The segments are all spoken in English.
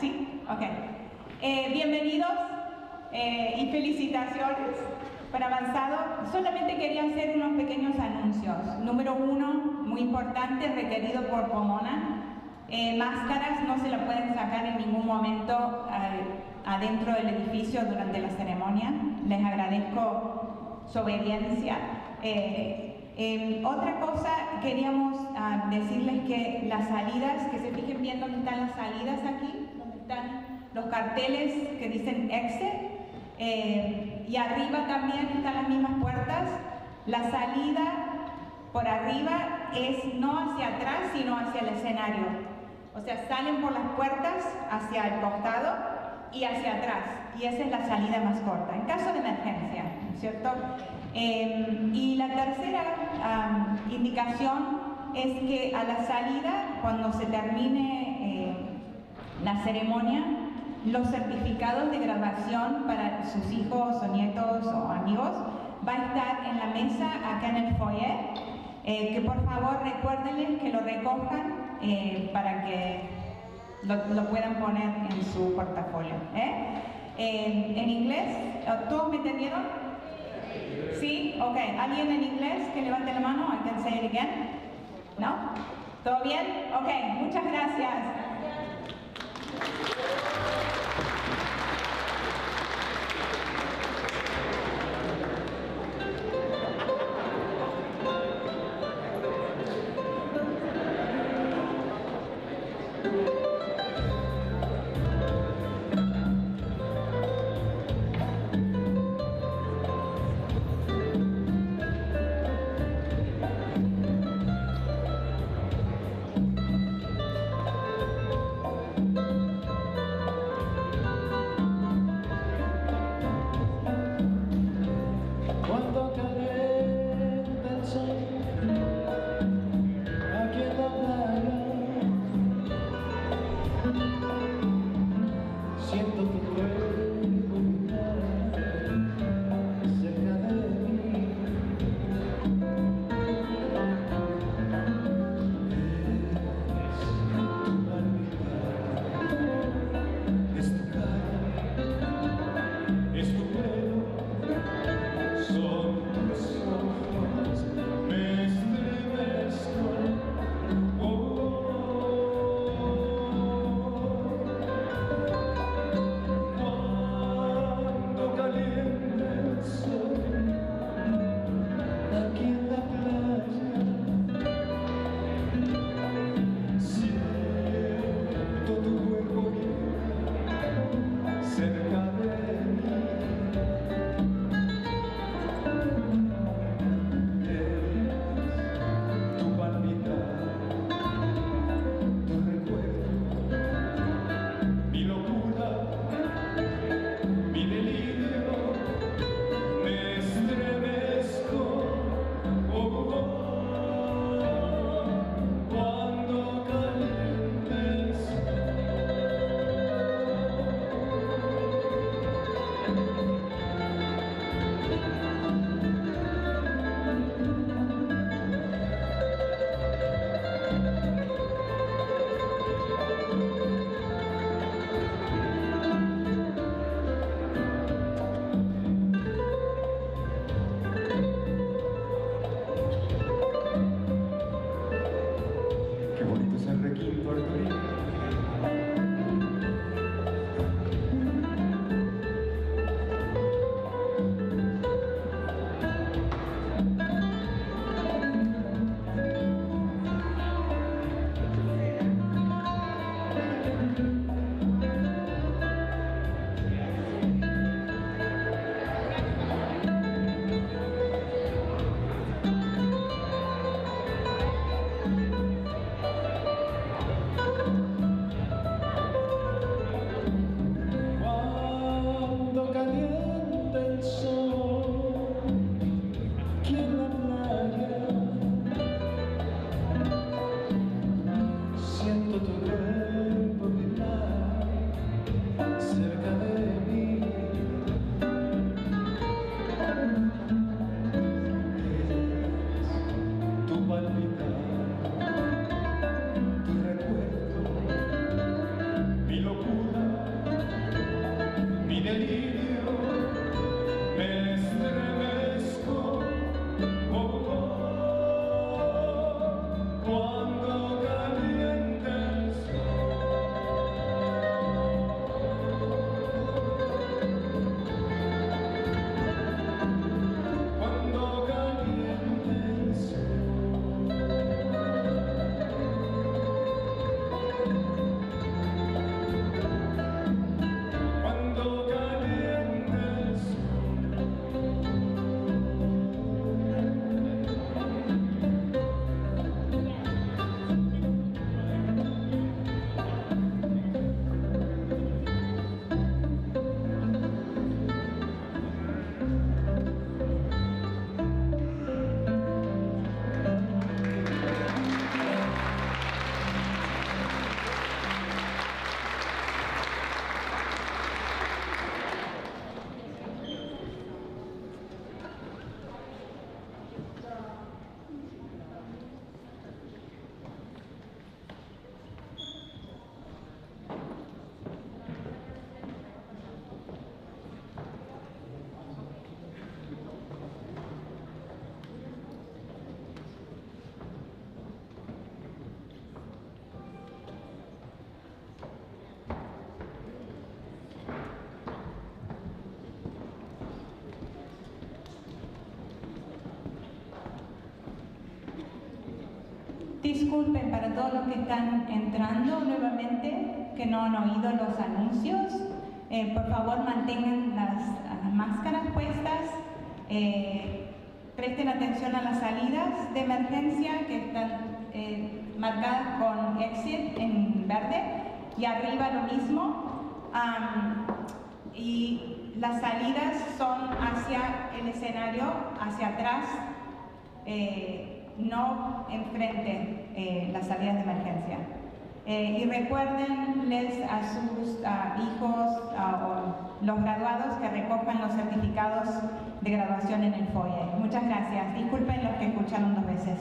¿Sí? Ok. Bienvenidos y felicitaciones por avanzado. Solamente quería hacer unos pequeños anuncios. Número 1, muy importante, requerido por Pomona. Máscaras no se la pueden sacar en ningún momento adentro del edificio durante la ceremonia. Les agradezco su obediencia. Otra cosa, queríamos decirles que las salidas, que se fijen bien dónde están las salidas aquí, donde están los carteles que dicen exit, y arriba también están las mismas puertas. La salida por arriba es no hacia atrás, sino hacia el escenario. O sea, salen por las puertas hacia el costado y hacia atrás, y esa es la salida más corta, en caso de emergencia, ¿no es cierto? Y la tercera indicación es que a la salida, cuando se termine la ceremonia, los certificados de graduación para sus hijos o nietos o amigos va a estar en la mesa acá en el foyer. Que por favor recuérdenles que lo recojan para que lo puedan poner en su portafolio. En inglés, ¿todos me entendieron? ¿Sí? Ok. ¿Alguien en inglés que levante la mano? I can say it again. ¿No? ¿Todo bien? Ok. Muchas gracias. Disculpen para todos los que están entrando nuevamente, que no han oído los anuncios. Por favor, mantengan las máscaras puestas. Presten atención a las salidas de emergencia que están marcadas con exit en verde, y arriba lo mismo. Y las salidas son hacia el escenario, hacia atrás, no enfrente, las salidas de emergencia. Y recuérdenles a sus hijos o los graduados que recojan los certificados de graduación en el foyer. Muchas gracias. Disculpen los que escucharon 2 veces.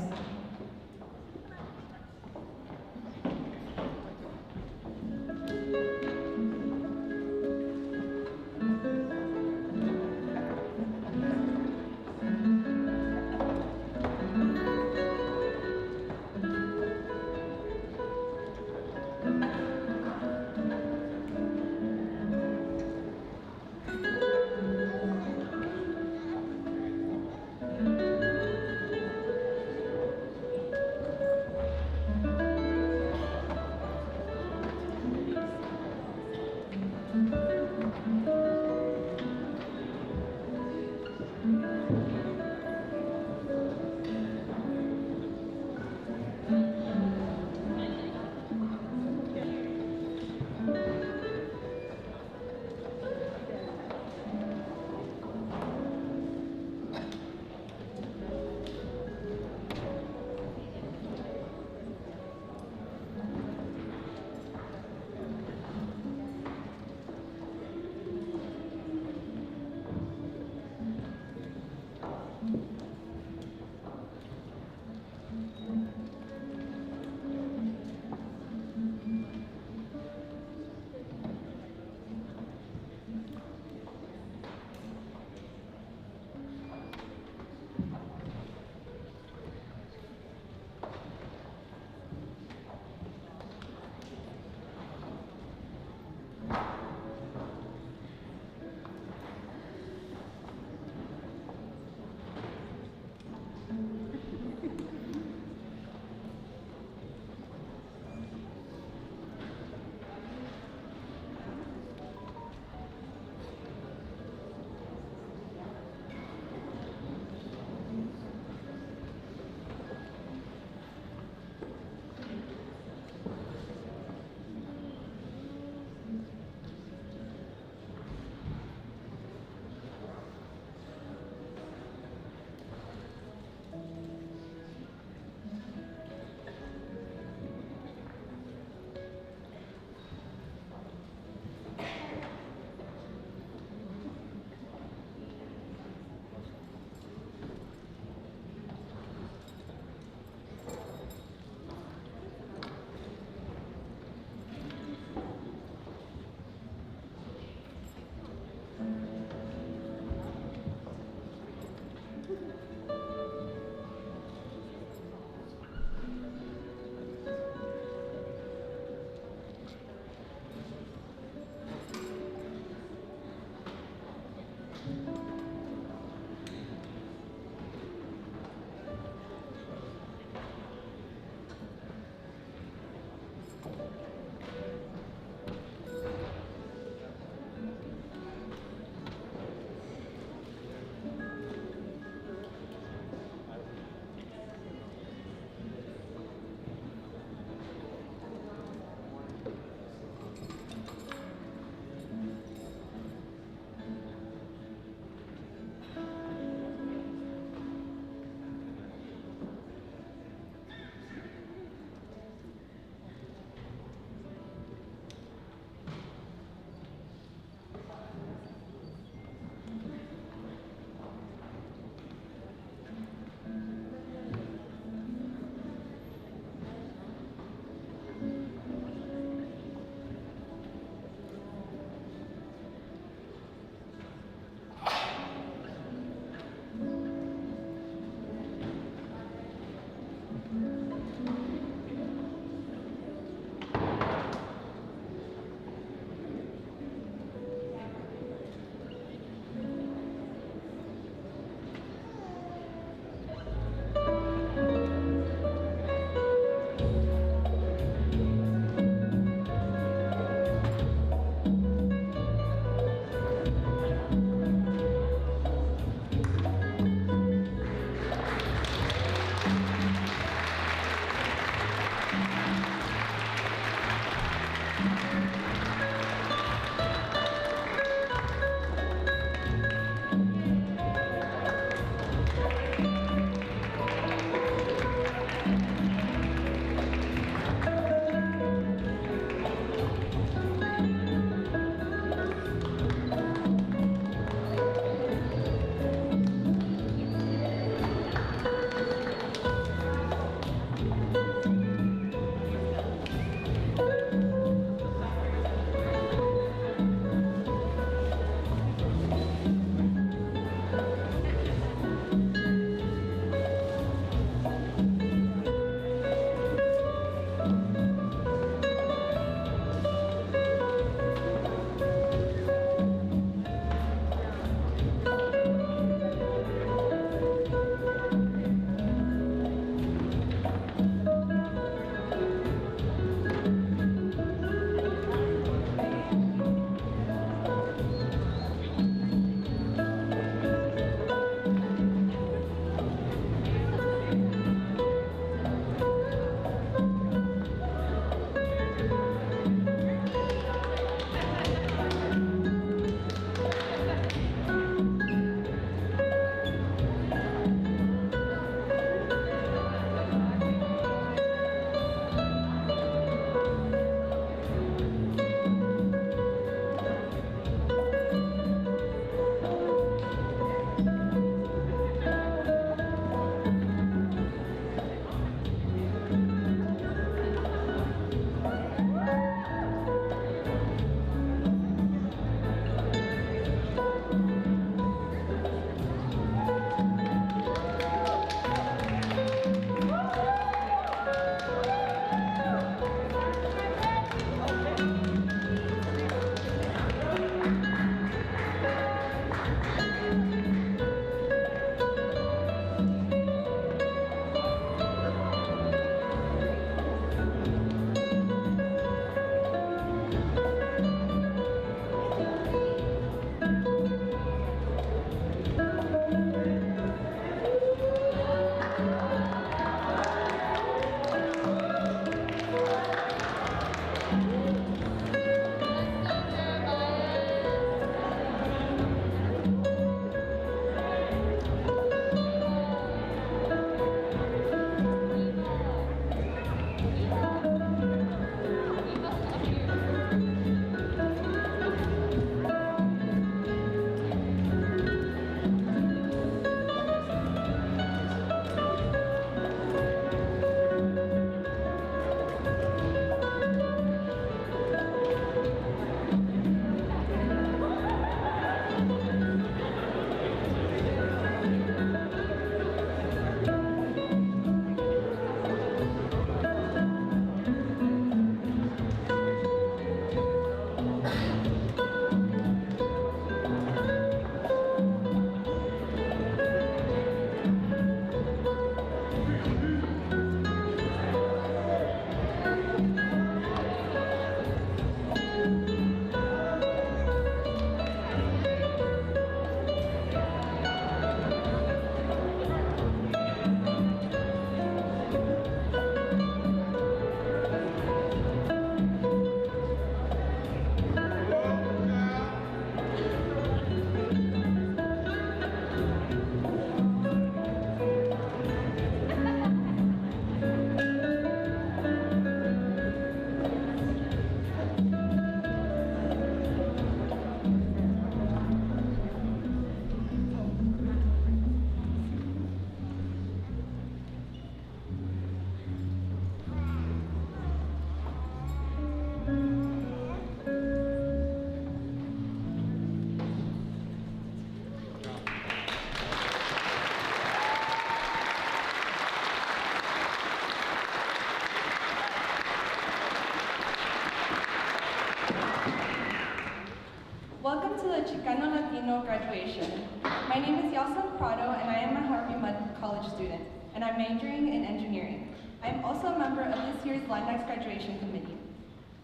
CLSA Graduation. My name is Yaselin Prado and I am a Harvey Mudd College student, and I'm majoring in engineering. I am also a member of this year's Landex Graduation Committee.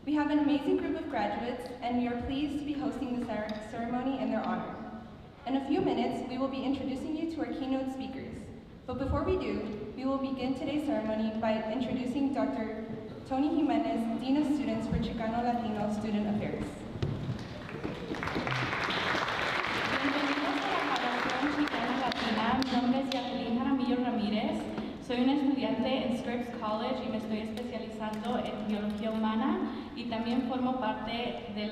We have an amazing group of graduates and we are pleased to be hosting the ceremony in their honor. In a few minutes, we will be introducing you to our keynote speakers. But before we do, we will begin today's ceremony by introducing Dr. Tony Jimenez, Dean of Students for Chicano-Latino Student Affairs. Bienvenidos a la graduación Chicano-Latina. Mi nombre es Jacqueline Jaramillo Ramírez. Soy una estudiante en Scripps College y me estoy especializando en biología humana y también formo parte del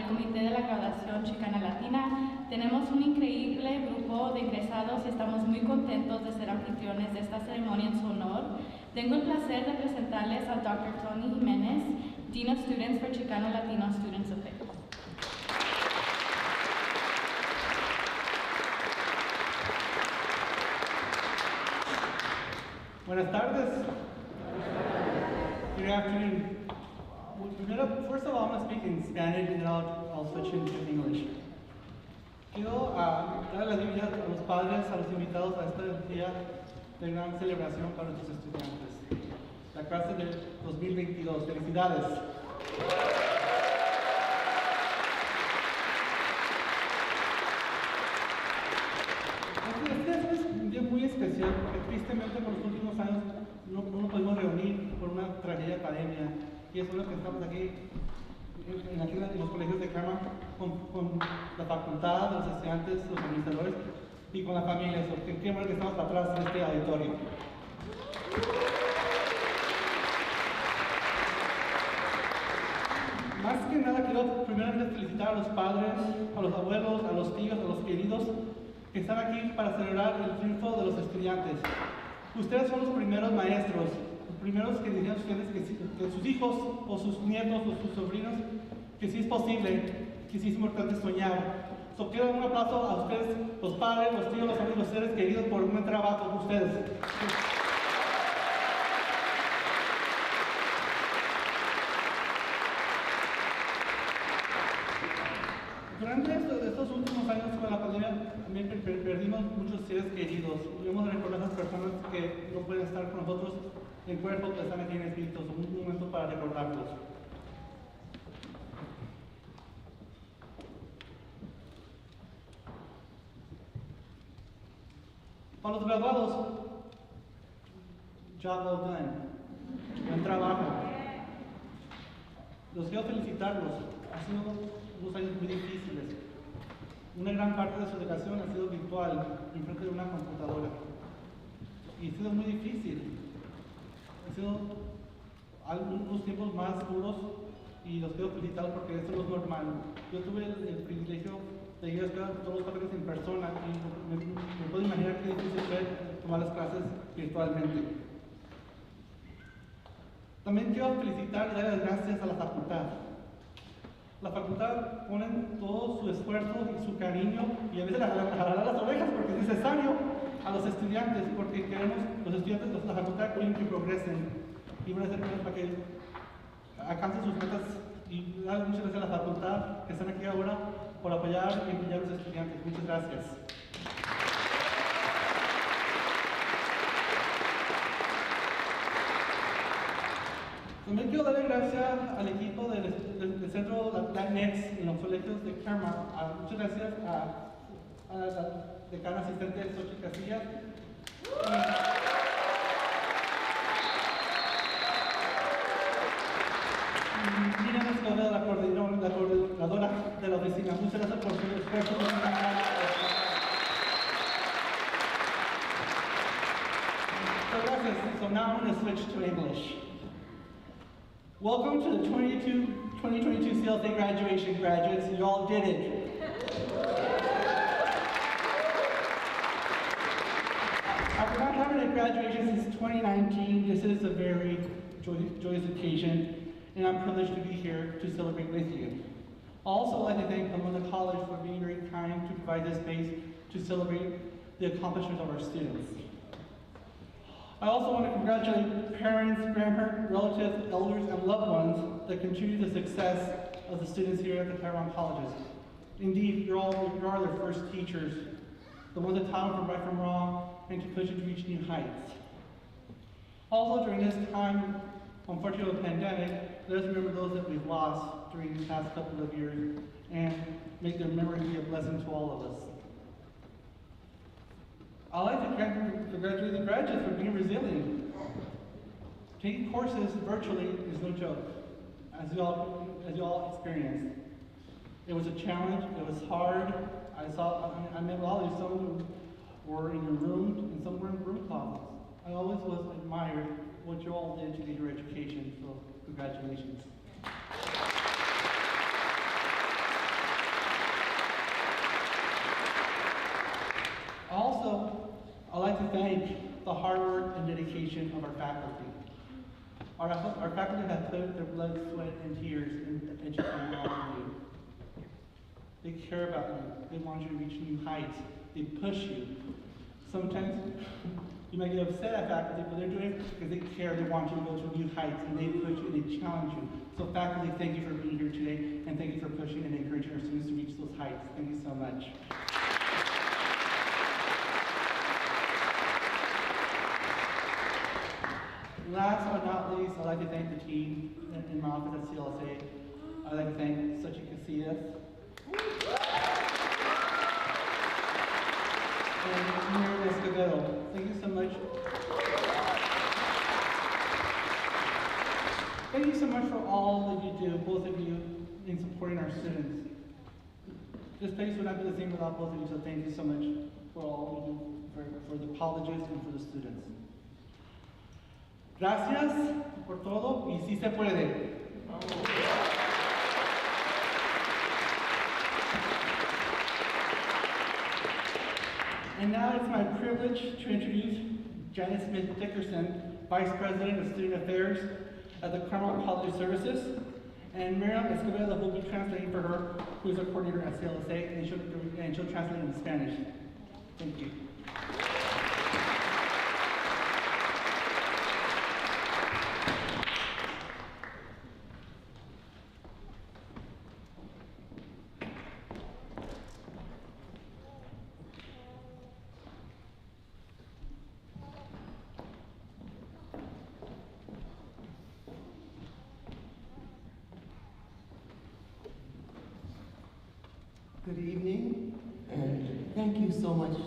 comité de la graduación Chicana-Latina. Tenemos un increíble grupo de egresados y estamos muy contentos de ser anfitriones de esta ceremonia en su honor. Tengo el placer de presentarles a Dr. Tony Jimenez, Dean of Students for Chicano-Latino Students Affairs. Buenas tardes. Good afternoon. First of all, I'm going to speak in Spanish and then I'll switch into English. Quiero dar las bienvenidas a los padres, a los invitados a este día de gran celebración para nuestros estudiantes. La clase de 2022. Felicidades. Este es un día muy especial porque tristemente por los últimos años no nos pudimos reunir por una tragedia academia y eso es lo que estamos aquí en los colegios de Karma con la facultad, los estudiantes, los administradores y con la familia. Qué bueno que estamos para atrás en este auditorio. Más que nada quiero primeramente felicitar a los padres, a los abuelos, a los tíos, a los queridos que están aquí para celebrar el triunfo de los estudiantes. Ustedes son los primeros maestros, los primeros que dijeron a ustedes que sus hijos o sus nietos o sus sobrinos, que sí es posible, que sí es importante soñar. Quiero dar un aplauso a ustedes, los padres, los tíos, los amigos, los seres queridos por un buen trabajo con ustedes. Durante estos últimos años con la pandemia también perdimos muchos seres queridos. Debemos recordar a esas personas que no pueden estar con nosotros en cuerpo, que están aquí en espíritu. Es un momento para recordarlos. Para los graduados, job well done. Buen trabajo. Los quiero felicitarlos. Ha sido unos años muy difíciles. Una gran parte de su educación ha sido virtual, en frente de una computadora. Y ha sido muy difícil. Ha sido algunos tiempos más duros y los quiero felicitar porque esto no es normal. Yo tuve el privilegio de ir a escuela todos los 4 años en persona y me puedo imaginar qué difícil fue tomar las clases virtualmente. También quiero felicitar y dar las gracias a la facultad. La facultad pone todo su esfuerzo y su cariño y a veces jalar las orejas porque es necesario a los estudiantes, porque queremos, los estudiantes de la facultad quieren que progresen y van a hacer cosas para que alcancen sus metas y dar muchas gracias a la facultad que están aquí ahora por apoyar y empeñar a los estudiantes. Muchas gracias. También quiero darle gracias al equipo del centro Latinx en los colegios de Karma. Muchas gracias a la decana asistente Xochitl Casillas. Y Miriam Escobedo, la coordinadora de la oficina. Muchas gracias por su esfuerzo. So gracias. So now I'm going to switch to English. Welcome to the 2022 CLSA Graduation graduates. You all did it. After not having a graduation since 2019, this is a very joyous occasion, and I'm privileged to be here to celebrate with you. I'd also like to thank Pomoona College for being very kind to provide this space to celebrate the accomplishments of our students. I also want to congratulate parents, grandparents, relatives, elders, and loved ones that contribute to the success of the students here at the Taiwan colleges. Indeed, you are their first teachers, the ones that taught them from right from wrong and to push them to reach new heights. Also, during this time, unfortunately, of the pandemic, let us remember those that we've lost during the past couple of years and make their memory be a blessing to all of us. I'd like to congratulate the graduates for being resilient. Taking courses virtually is no joke, as you all experienced. It was a challenge, it was hard. I met all of you, some of you were in your rooms and some were in room closets. I always was admired what you all did to get your education, so congratulations. Also, I'd like to thank the hard work and dedication of our faculty. Our faculty have put their blood, sweat, and tears in educating all of you. They care about you. They want you to reach new heights. They push you. Sometimes you might get upset at faculty, but they're doing it because they care. They want you to go to new heights, and they push you and they challenge you. So faculty, thank you for being here today, and thank you for pushing and encouraging our students to reach those heights. Thank you so much. Last but not least, I'd like to thank the team in my office at CLSA. I'd like to thank Suchi Casillas and Mayor Escobedo. Thank you so much. Thank you so much for all that you do, both of you, in supporting our students. This place would not be the same without both of you, so thank you so much for all you do for the colleges and for the students. Gracias por todo y sí se puede. And now it's my privilege to introduce Janet Smith Dickerson, Vice President of Student Affairs at the Carmel College of Services, and Miriam Escobedo will be translating for her, who is a coordinator at CLSA, and she'll translate in Spanish. Thank you. Good evening, and thank you so much,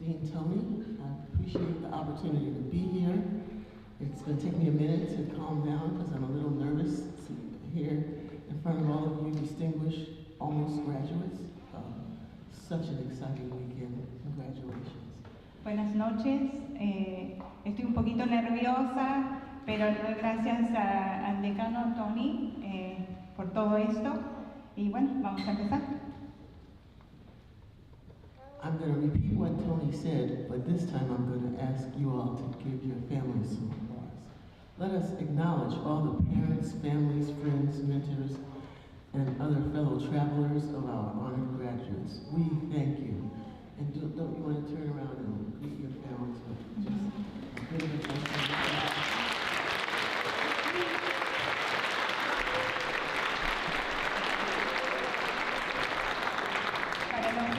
Dean Tony. I appreciate the opportunity to be here. It's going to take me a minute to calm down because I'm a little nervous here in front of all of you distinguished almost graduates. Such an exciting weekend. Congratulations. Buenas noches. Estoy un poquito nerviosa, pero gracias al decano Tony por todo esto. Y bueno, vamos a empezar. I'm going to repeat what Tony said, but this time I'm going to ask you all to give your families some applause. Let us acknowledge all the parents, families, friends, mentors, and other fellow travelers of our honored graduates. We thank you. And don't you want to turn around and greet your families with just a bit of a thank you?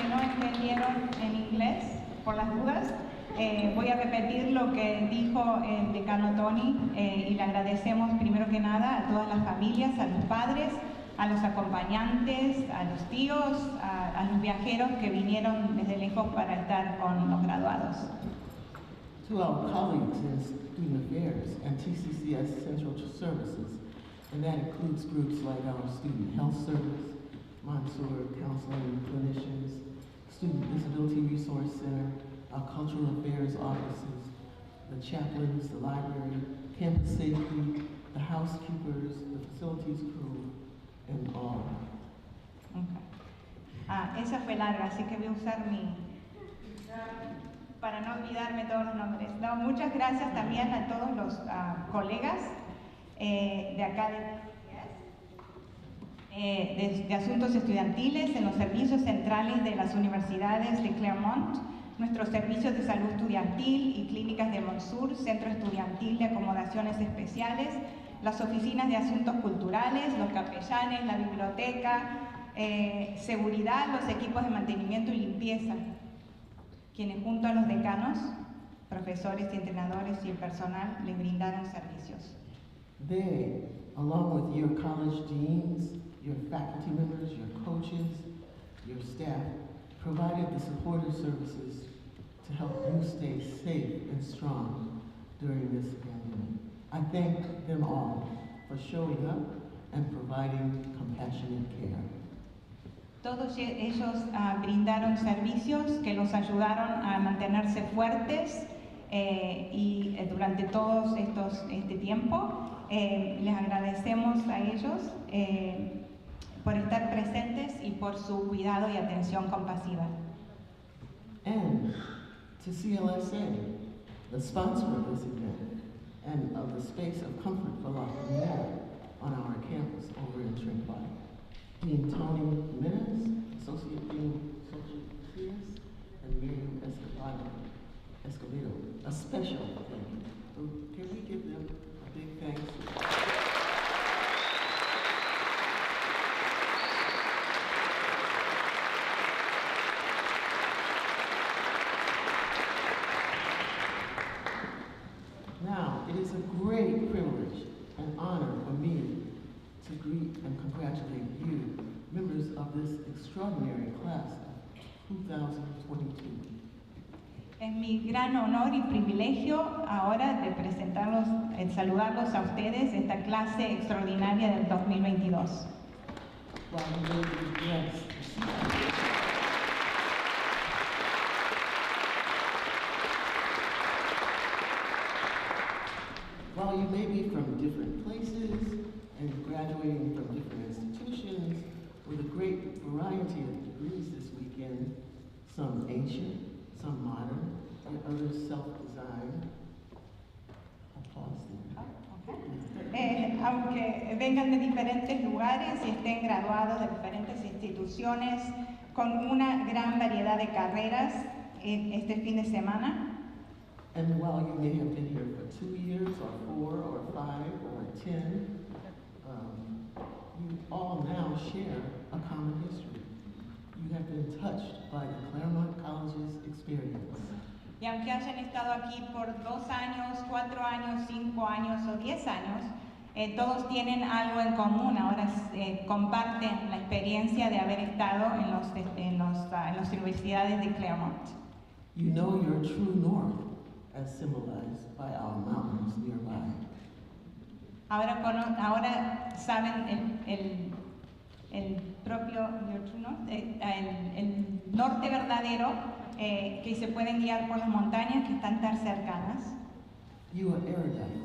No entendieron en inglés, por las dudas, voy a repetir lo que dijo el decano Tony y le agradecemos primero que nada a todas las familias, a los padres, a los acompañantes, a los tíos, a los viajeros que vinieron desde lejos para estar con los graduados. To our colleagues in Student Affairs and TCCS Central Services, and that includes groups like our Student Health Service, Monsoor Counseling Clinicians, Student Disability Resource Center, our Cultural Affairs offices, the chaplains, the library, campus safety, the housekeepers, the facilities crew, and all. Okay. Esa fue larga, así que voy a usar para no olvidarme todos los nombres. No, muchas gracias también a todos los colegas de acá de Asuntos Estudiantiles en los servicios centrales de las universidades de Claremont, nuestros servicios de salud estudiantil y clínicas de Monsoor, Centro Estudiantil de Acomodaciones Especiales, las oficinas de Asuntos Culturales, los capellanes, la biblioteca, seguridad, los equipos de mantenimiento y limpieza, quienes junto a los decanos, profesores y entrenadores y el personal le brindaron servicios. They, along with your college deans, your faculty members, your coaches, your staff, provided the supportive services to help you stay safe and strong during this pandemic. I thank them all for showing up and providing compassionate care. Todos ellos brindaron servicios que los ayudaron a mantenerse fuertes y durante todo este tiempo. Les agradecemos a ellos por estar presentes y por su cuidado y atención compasiva. And to CLSA, the sponsor of this event, and of the space of comfort for life here on our campus over in Trinidad. Dean Tony Jimenez, Associate Dean Social Affairs, and Miriam Escobedo. A special thank you. So can we give them a big thanks? Now, it is a great privilege and honor for me to greet and congratulate you, members of this extraordinary class of 2022. Es mi gran honor y privilegio ahora de presentarlos, saludarlos a ustedes, esta clase extraordinaria del 2022. While you may be from different places and graduating from different institutions with a great variety of degrees this weekend, some ancient, some modern, and others self-designed. Applause there. Aunque vengan de diferentes lugares y estén graduados de diferentes instituciones con una gran variedad de carreras este fin de semana. And while you may have been here for 2 years, or 4, or 5, or 10, you all now share a common history. You have been touched by the Claremont College's experience. Y aunque hayan estado aquí por 2 años, 4 años, 5 años o 10 años, todos tienen algo en común. Ahora comparten la experiencia de haber estado en las universidades de Claremont. You know your true north, as symbolized by our mountains nearby. Ahora saben el propio your true north, el norte verdadero, que se pueden guiar por las montañas que están tan cercanas. You are erudite.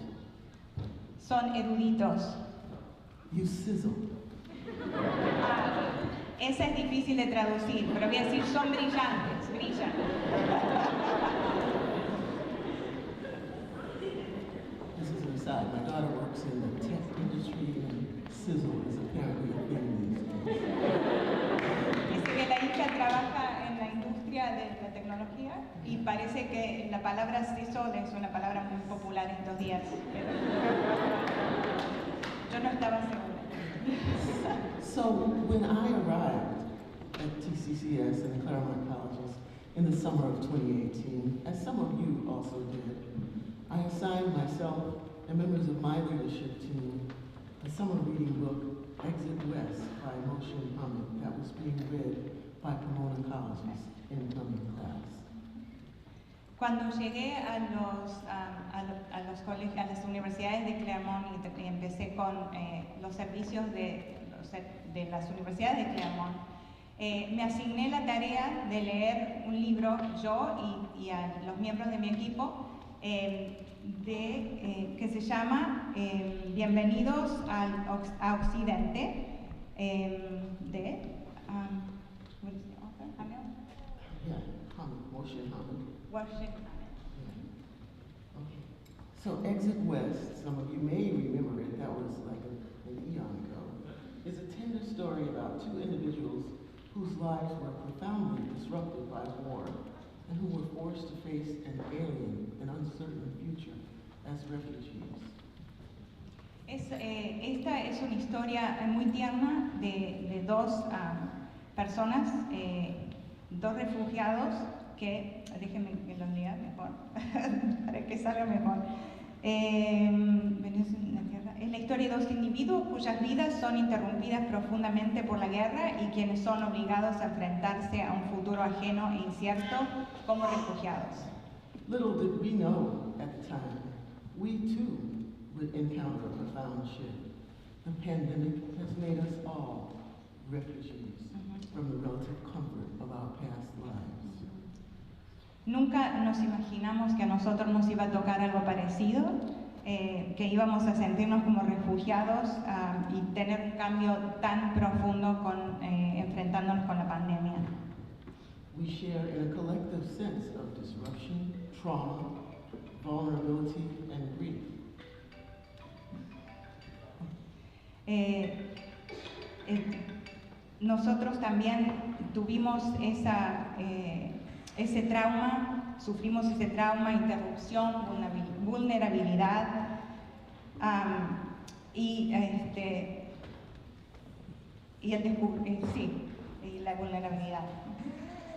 Son eruditos. You sizzle. Esa es difícil de traducir, pero voy a decir son brillantes, brillan. This is an aside. My daughter works in the tech industry, and sizzle is apparently a thing these days. Dice que la hija trabaja en la industria de la tecnología y parece que la palabra sizzle es una palabra muy popular estos días. Pero yo no estaba segura. So when I arrived at TCCS and the Claremont Colleges in the summer of 2018, as some of you also did, I assigned myself and members of my leadership team a summer reading book, Exit West by Moshe Muhammad, that was being read by Pomona College's incoming class. Cuando llegué a las universidades de Claremont y empecé con los servicios de las universidades de Claremont, me asigné la tarea de leer un libro yo y a los miembros de mi equipo que se llama Bienvenidos a Occidente what is the author? Hamel? Yeah, Moshe Muhammad. Washington. Okay. So Exit West, some of you may remember it, that was like an eon ago, is a tender story about 2 individuals whose lives were profoundly disrupted by war and who were forced to face an alien and uncertain future as refugees. Esta es una historia muy tierna de dos personas, 2 refugiados que, déjenme que los lea mejor, para que salga mejor. Es la historia de 2 individuos cuyas vidas son interrumpidas profundamente por la guerra y quienes son obligados a enfrentarse a un futuro ajeno e incierto como refugiados. Little did we know at the time, we too would encounter a profound shift. The pandemic has made us all refugees from the relative comfort of our past lives. Nunca nos imaginamos que a nosotros nos iba a tocar algo parecido, que íbamos a sentirnos como refugiados y tener un cambio tan profundo enfrentándonos con la pandemia. We share in a collective sense of disruption, trauma, vulnerability, and grief. Nosotros también tuvimos ese trauma, sufrimos ese trauma, interrupción, vulnerabilidad y la vulnerabilidad.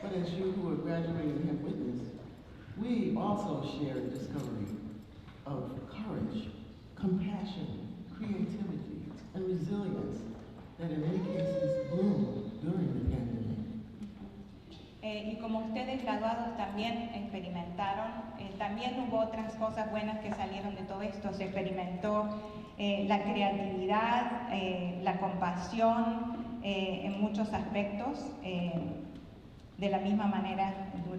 But as you who are graduating have witnessed, we also share the discovery of courage, compassion, creativity, and resilience that in many cases bloomed during the pandemic. Y como ustedes graduados también experimentaron, también hubo otras cosas buenas que salieron de todo esto. Se experimentó la creatividad, la compasión en muchos aspectos, de la misma manera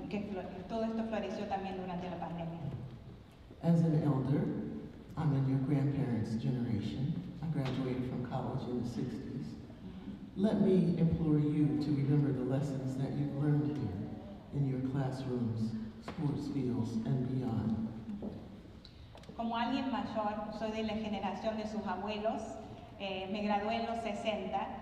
que todo esto floreció también durante la pandemia. As an elder, I'm in your grandparents' generation. I graduated from college in the 60s. Let me implore you to remember the lessons that you've learned here in your classrooms, sports fields, and beyond. Como alguien mayor, soy de la generación de sus abuelos, me gradué en los 60.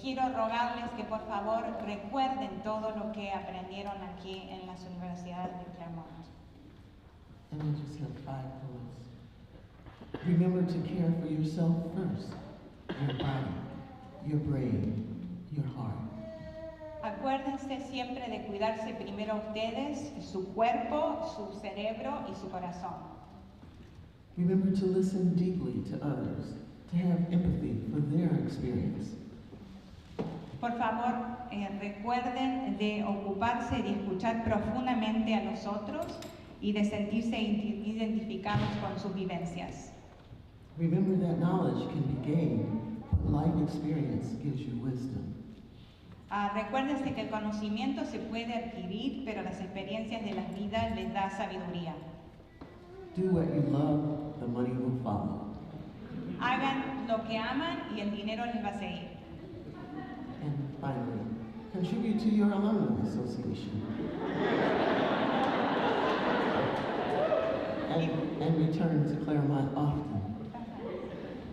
Quiero rogarles que por favor recuerden todo lo que aprendieron aquí en las universidades de Claremont. And I just have 5 points. Remember to care for yourself first, your body, your brain, your heart. Acuérdense siempre de cuidarse primero ustedes, su cuerpo, su cerebro y su corazón. Remember to listen deeply to others, to have empathy for their experience. Por favor, recuerden de ocuparse de escuchar profundamente a los otros y de sentirse identificados con sus vivencias. Remember that knowledge can be gained, but life experience gives you wisdom. Recuérdense que el conocimiento se puede adquirir, pero las experiencias de las vidas les da sabiduría. Do what you love, the money will follow. Hagan lo que aman y el dinero les va a seguir. And finally, contribute to your alumni association. And return to Claremont often.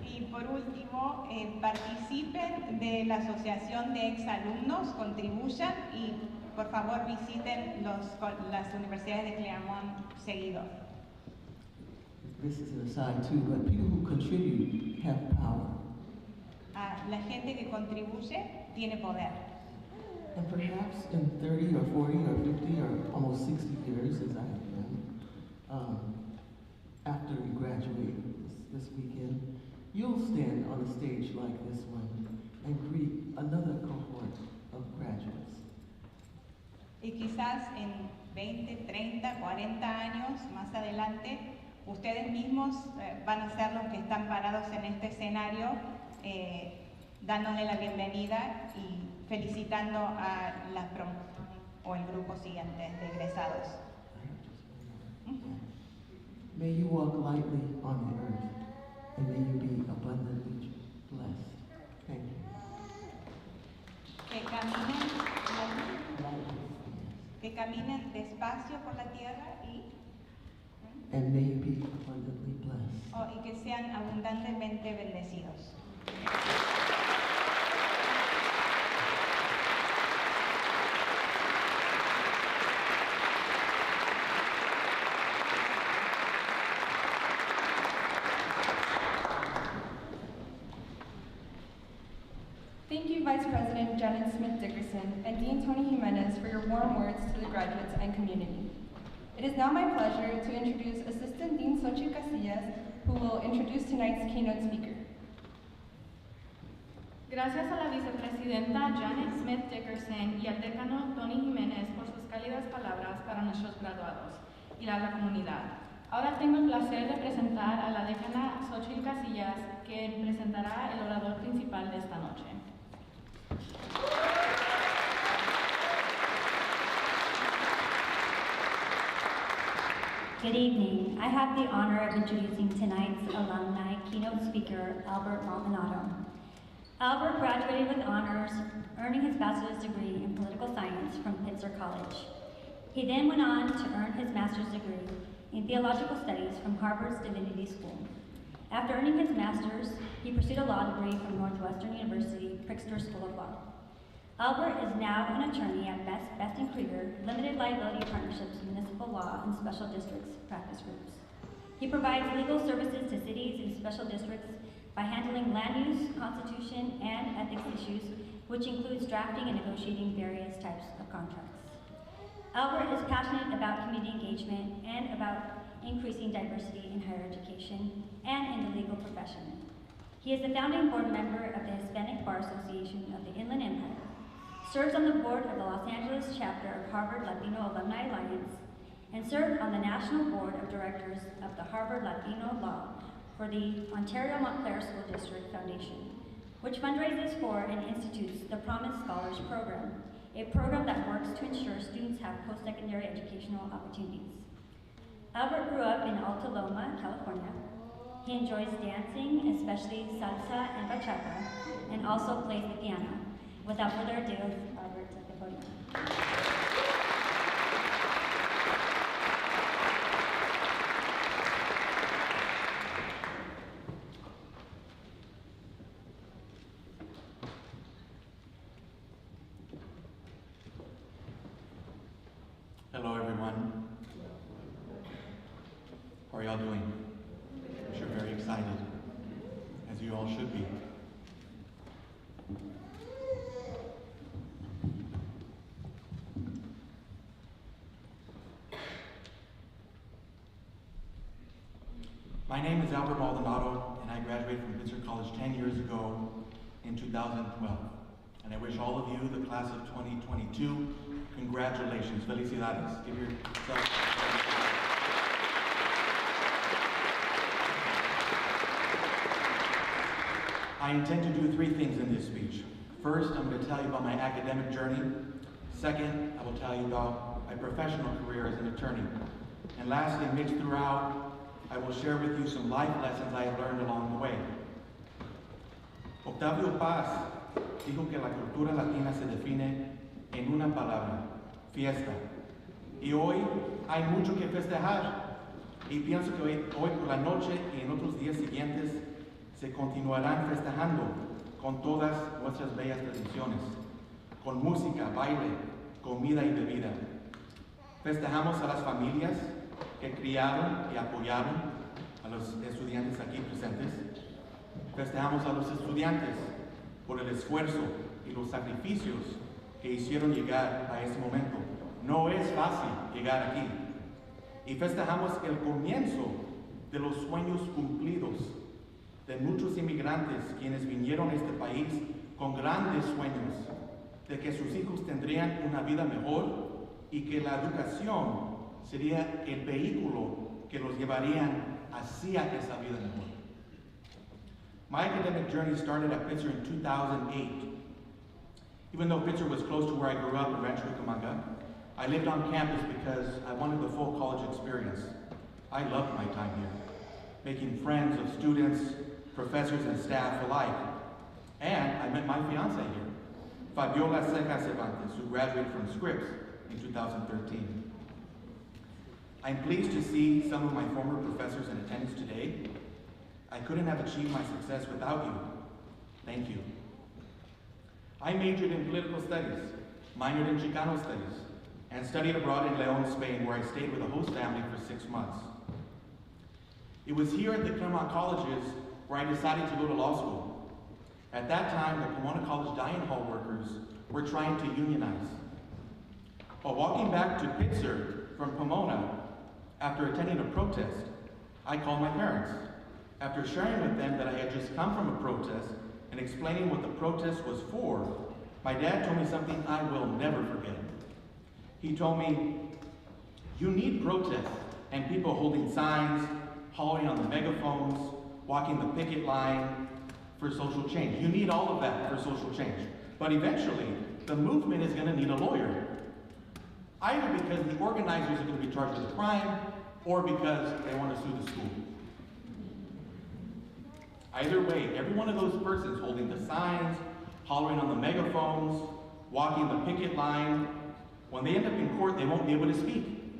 Y por último, participen de la asociación de exalumnos, contribuyan y por favor visiten las universidades de Claremont seguido. This is an aside too, but people who contribute have power. La gente que contribuye tiene poder. And perhaps in 30 or 40 or 50 or almost 60 years, as I have been, after you graduate this weekend, you'll stand on a stage like this one and greet another cohort of graduates. Y quizás en 20, 30, 40 años más adelante, ustedes mismos van a ser los que están parados en este escenario, dándole la bienvenida y felicitando a la promoción o el grupo siguiente de egresados. May you walk lightly on the earth, and may you be abundantly blessed. Thank you. Que caminen despacio por la tierra And may you be abundantly blessed. y que sean abundantemente bendecidos. Thank you, Vice President Janet Smith-Dicker. Jimenez for your warm words to the graduates and community. It is now my pleasure to introduce Assistant Dean Xochitl Casillas, who will introduce tonight's keynote speaker. Gracias a la vicepresidenta Janet Smith Dickerson y al decano Tony Jiménez por sus cálidas palabras para nuestros graduados y la comunidad. Ahora tengo el placer de presentar a la decana Xochitl Casillas, quien presentará el orador principal de esta noche. Good evening. I have the honor of introducing tonight's alumni keynote speaker, Albert Maldonado. Albert graduated with honors, earning his bachelor's degree in political science from Pitzer College. He then went on to earn his master's degree in theological studies from Harvard's Divinity School. After earning his master's, he pursued a law degree from Northwestern University Pritzker School of Law. Albert is now an attorney at Best & Krieger, Limited Liability Partnerships, Municipal Law, and Special Districts Practice Groups. He provides legal services to cities and special districts by handling land use, constitution, and ethics issues, which includes drafting and negotiating various types of contracts. Albert is passionate about community engagement and about increasing diversity in higher education and in the legal profession. He is the founding board member of the Hispanic Bar Association of the Inland Empire, serves on the board of the Los Angeles chapter of Harvard Latino Alumni Alliance, and served on the national board of directors of the Harvard Latino Law for the Ontario Montclair School District Foundation, which fundraises for and institutes the Promise Scholars Program, a program that works to ensure students have post-secondary educational opportunities. Albert grew up in Alta Loma, California. He enjoys dancing, especially salsa and bachata, and also plays the piano. Without further ado, Albert, take the podium. Hello, everyone. How are y'all doing? I'm sure very excited, as you all should be. My name is Albert Maldonado, and I graduated from Pitzer College 10 years ago in 2012. And I wish all of you, the class of 2022, congratulations. Felicidades. Give yourself. I intend to do three things in this speech. First, I'm going to tell you about my academic journey. Second, I will tell you about my professional career as an attorney. And lastly, mixed throughout, I will share with you some life lessons I have learned along the way. Octavio Paz dijo que la cultura latina se define en una palabra, fiesta. Y hoy hay mucho que festejar. Y pienso que hoy por la noche y en otros días siguientes se continuarán festejando con todas nuestras bellas tradiciones, con música, baile, comida y bebida. Festejamos a las familias que criaron y apoyaron a los estudiantes aquí presentes. Festejamos a los estudiantes por el esfuerzo y los sacrificios que hicieron llegar a este momento. No es fácil llegar aquí. Y festejamos el comienzo de los sueños cumplidos de muchos inmigrantes quienes vinieron a este país con grandes sueños de que sus hijos tendrían una vida mejor y que la educación sería el vehículo que los llevarían hacia esa vida mejor. My academic journey started at Pitzer in 2008. Even though Pitzer was close to where I grew up in Rancho Cucamonga, I lived on campus because I wanted the full college experience. I loved my time here, making friends of students, professors, and staff alike. And I met my fiancée here, Fabiola Seca Cervantes, who graduated from Scripps in 2013. I'm pleased to see some of my former professors in attendance today. I couldn't have achieved my success without you. Thank you. I majored in political studies, minored in Chicano studies, and studied abroad in León, Spain, where I stayed with a host family for 6 months. It was here at the Claremont colleges where I decided to go to law school. At that time, the Pomona College dining hall workers were trying to unionize. While walking back to Pitzer from Pomona after attending a protest, I called my parents. After sharing with them that I had just come from a protest and explaining what the protest was for, my dad told me something I will never forget. He told me, "You need protests and people holding signs, hollering on the megaphones, walking the picket line for social change. You need all of that for social change. But eventually, the movement is going to need a lawyer. Either because the organizers are going to be charged with a crime, or because they want to sue the school. Either way, every one of those persons holding the signs, hollering on the megaphones, walking the picket line, when they end up in court, they won't be able to speak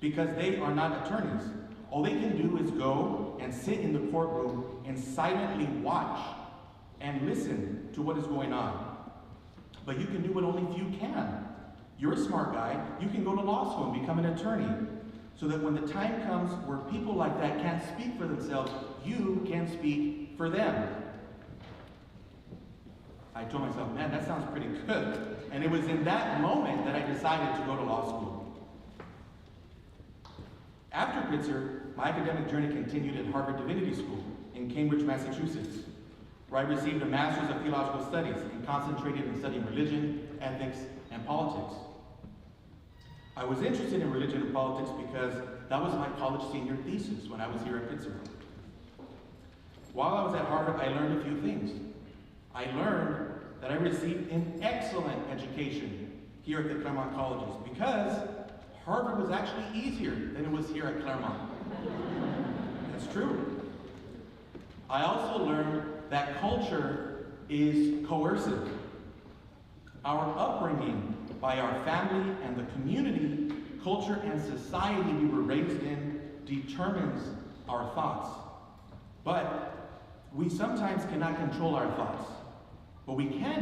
because they are not attorneys. All they can do is go and sit in the courtroom and silently watch and listen to what is going on. But you can do what only few can. You're a smart guy. You can go to law school and become an attorney, so that when the time comes where people like that can't speak for themselves, you can speak for them. I told myself, man, that sounds pretty good. And it was in that moment that I decided to go to law school. After Pitzer, my academic journey continued at Harvard Divinity School in Cambridge, Massachusetts, where I received a Master's of Theological Studies and concentrated in studying religion, ethics, and politics. I was interested in religion and politics because that was my college senior thesis when I was here at Pitzer. While I was at Harvard, I learned a few things. I learned that I received an excellent education here at the Claremont colleges because Harvard was actually easier than it was here at Claremont. That's true. I also learned that culture is coercive. Our upbringing by our family and the community, culture, and society we were raised in determines our thoughts. But we sometimes cannot control our thoughts. What we can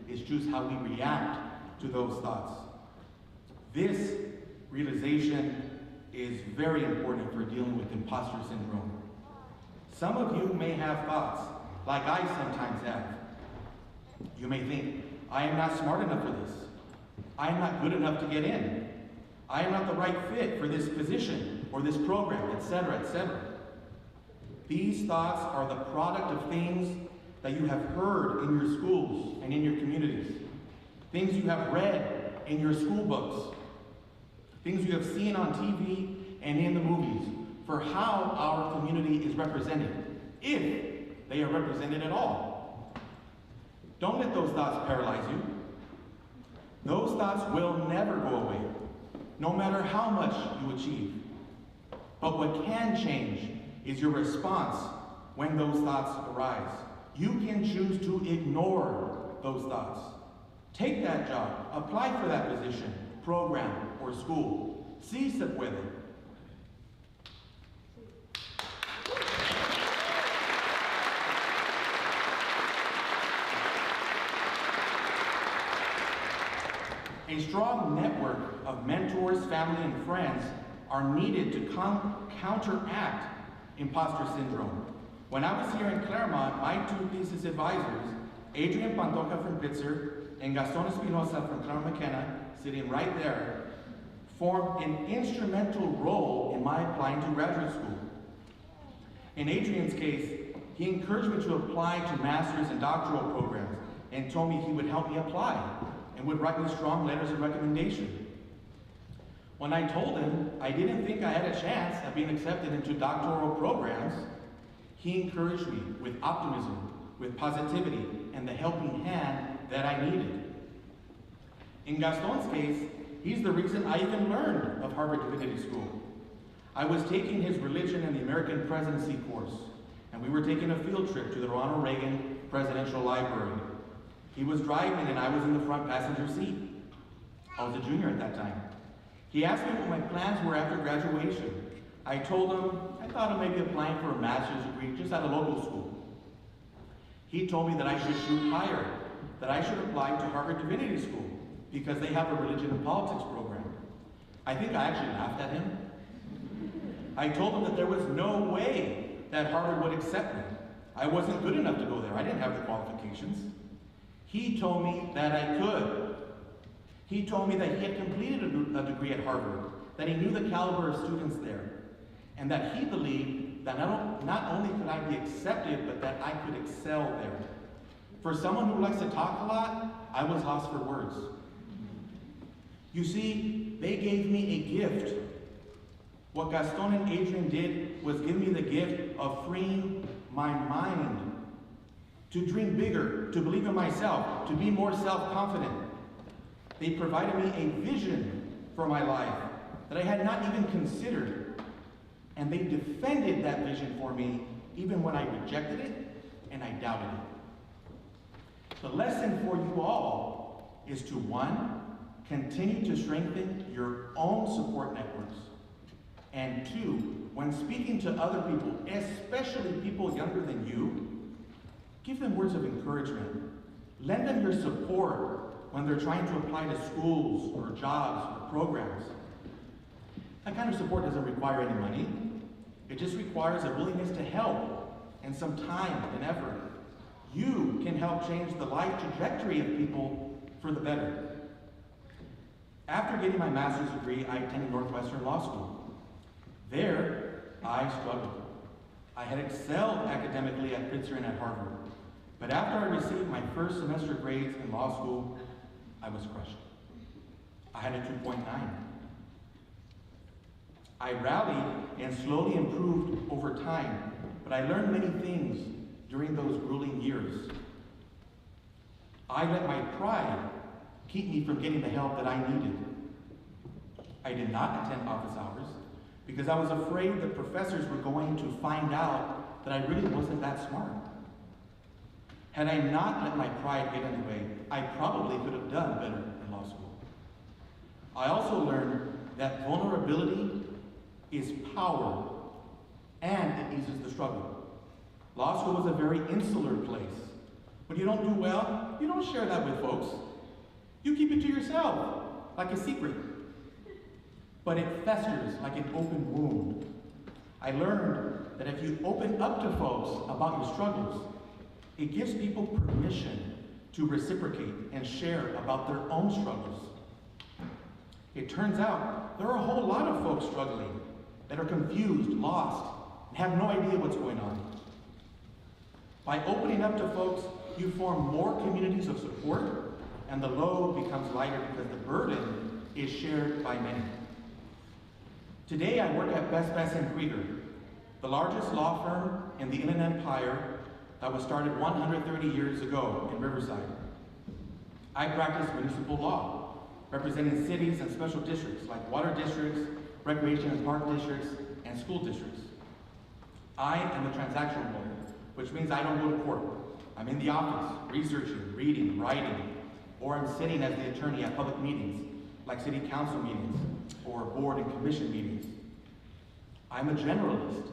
do is choose how we react to those thoughts. This realization is very important for dealing with imposter syndrome. Some of you may have thoughts, like I sometimes have. You may think, I am not smart enough for this. I am not good enough to get in. I am not the right fit for this position or this program, etc., etc. These thoughts are the product of things that you have heard in your schools and in your communities. Things you have read in your school books. Things you have seen on TV and in the movies for how our community is represented, if they are represented at all. Don't let those thoughts paralyze you. Those thoughts will never go away, no matter how much you achieve. But what can change is your response when those thoughts arise. You can choose to ignore those thoughts. Take that job, apply for that position, program, or school. Sí se puede. A strong network of mentors, family, and friends are needed to counteract imposter syndrome. When I was here in Claremont, my two thesis advisors, Adrian Pantoja from Pitzer and Gaston Espinosa from Claremont McKenna, sitting right there, formed an instrumental role in my applying to graduate school. In Adrian's case, he encouraged me to apply to master's and doctoral programs and told me he would help me apply and would write me strong letters of recommendation. When I told him I didn't think I had a chance at being accepted into doctoral programs, he encouraged me with optimism, with positivity, and the helping hand that I needed. In Gaston's case, he's the reason I even learned of Harvard Divinity School. I was taking his Religion and the American Presidency course, and we were taking a field trip to the Ronald Reagan Presidential Library. He was driving and I was in the front passenger seat. I was a junior at that time. He asked me what my plans were after graduation. I told him I thought of maybe applying for a master's degree just at a local school. He told me that I should shoot higher, that I should apply to Harvard Divinity School because they have a religion and politics program. I think I actually laughed at him. I told him that there was no way that Harvard would accept me. I wasn't good enough to go there. I didn't have the qualifications. He told me that I could. He told me that he had completed a degree at Harvard, that he knew the caliber of students there, and that he believed that not only could I be accepted, but that I could excel there. For someone who likes to talk a lot, I was lost for words. You see, they gave me a gift. What Gaston and Adrian did was give me the gift of freeing my mind to dream bigger, to believe in myself, to be more self-confident. They provided me a vision for my life that I had not even considered. And they defended that vision for me even when I rejected it and I doubted it. The lesson for you all is to, one, continue to strengthen your own support networks. And two, when speaking to other people, especially people younger than you, give them words of encouragement. Lend them your support when they're trying to apply to schools or jobs or programs. That kind of support doesn't require any money. It just requires a willingness to help and some time and effort. You can help change the life trajectory of people for the better. After getting my master's degree, I attended Northwestern Law School. There, I struggled. I had excelled academically at Pritzker and at Harvard. But after I received my first semester grades in law school, I was crushed. I had a 2.9. I rallied and slowly improved over time, but I learned many things during those grueling years. I let my pride keep me from getting the help that I needed. I did not attend office hours because I was afraid that professors were going to find out that I really wasn't that smart. Had I not let my pride get in the way, I probably could have done better in law school. I also learned that vulnerability is power, and it eases the struggle. Law school was a very insular place. When you don't do well, you don't share that with folks. You keep it to yourself, like a secret. But it festers like an open wound. I learned that if you open up to folks about your struggles, it gives people permission to reciprocate and share about their own struggles. It turns out there are a whole lot of folks struggling that are confused, lost, and have no idea what's going on. By opening up to folks, you form more communities of support, and the load becomes lighter because the burden is shared by many. Today, I work at Best & Krieger, the largest law firm in the Inland Empire that was started 130 years ago in Riverside. I practice municipal law, representing cities and special districts like water districts, recreation and park districts, and school districts. I am a transactional lawyer, which means I don't go to court. I'm in the office, researching, reading, writing, or I'm sitting as the attorney at public meetings, like city council meetings, or board and commission meetings. I'm a generalist.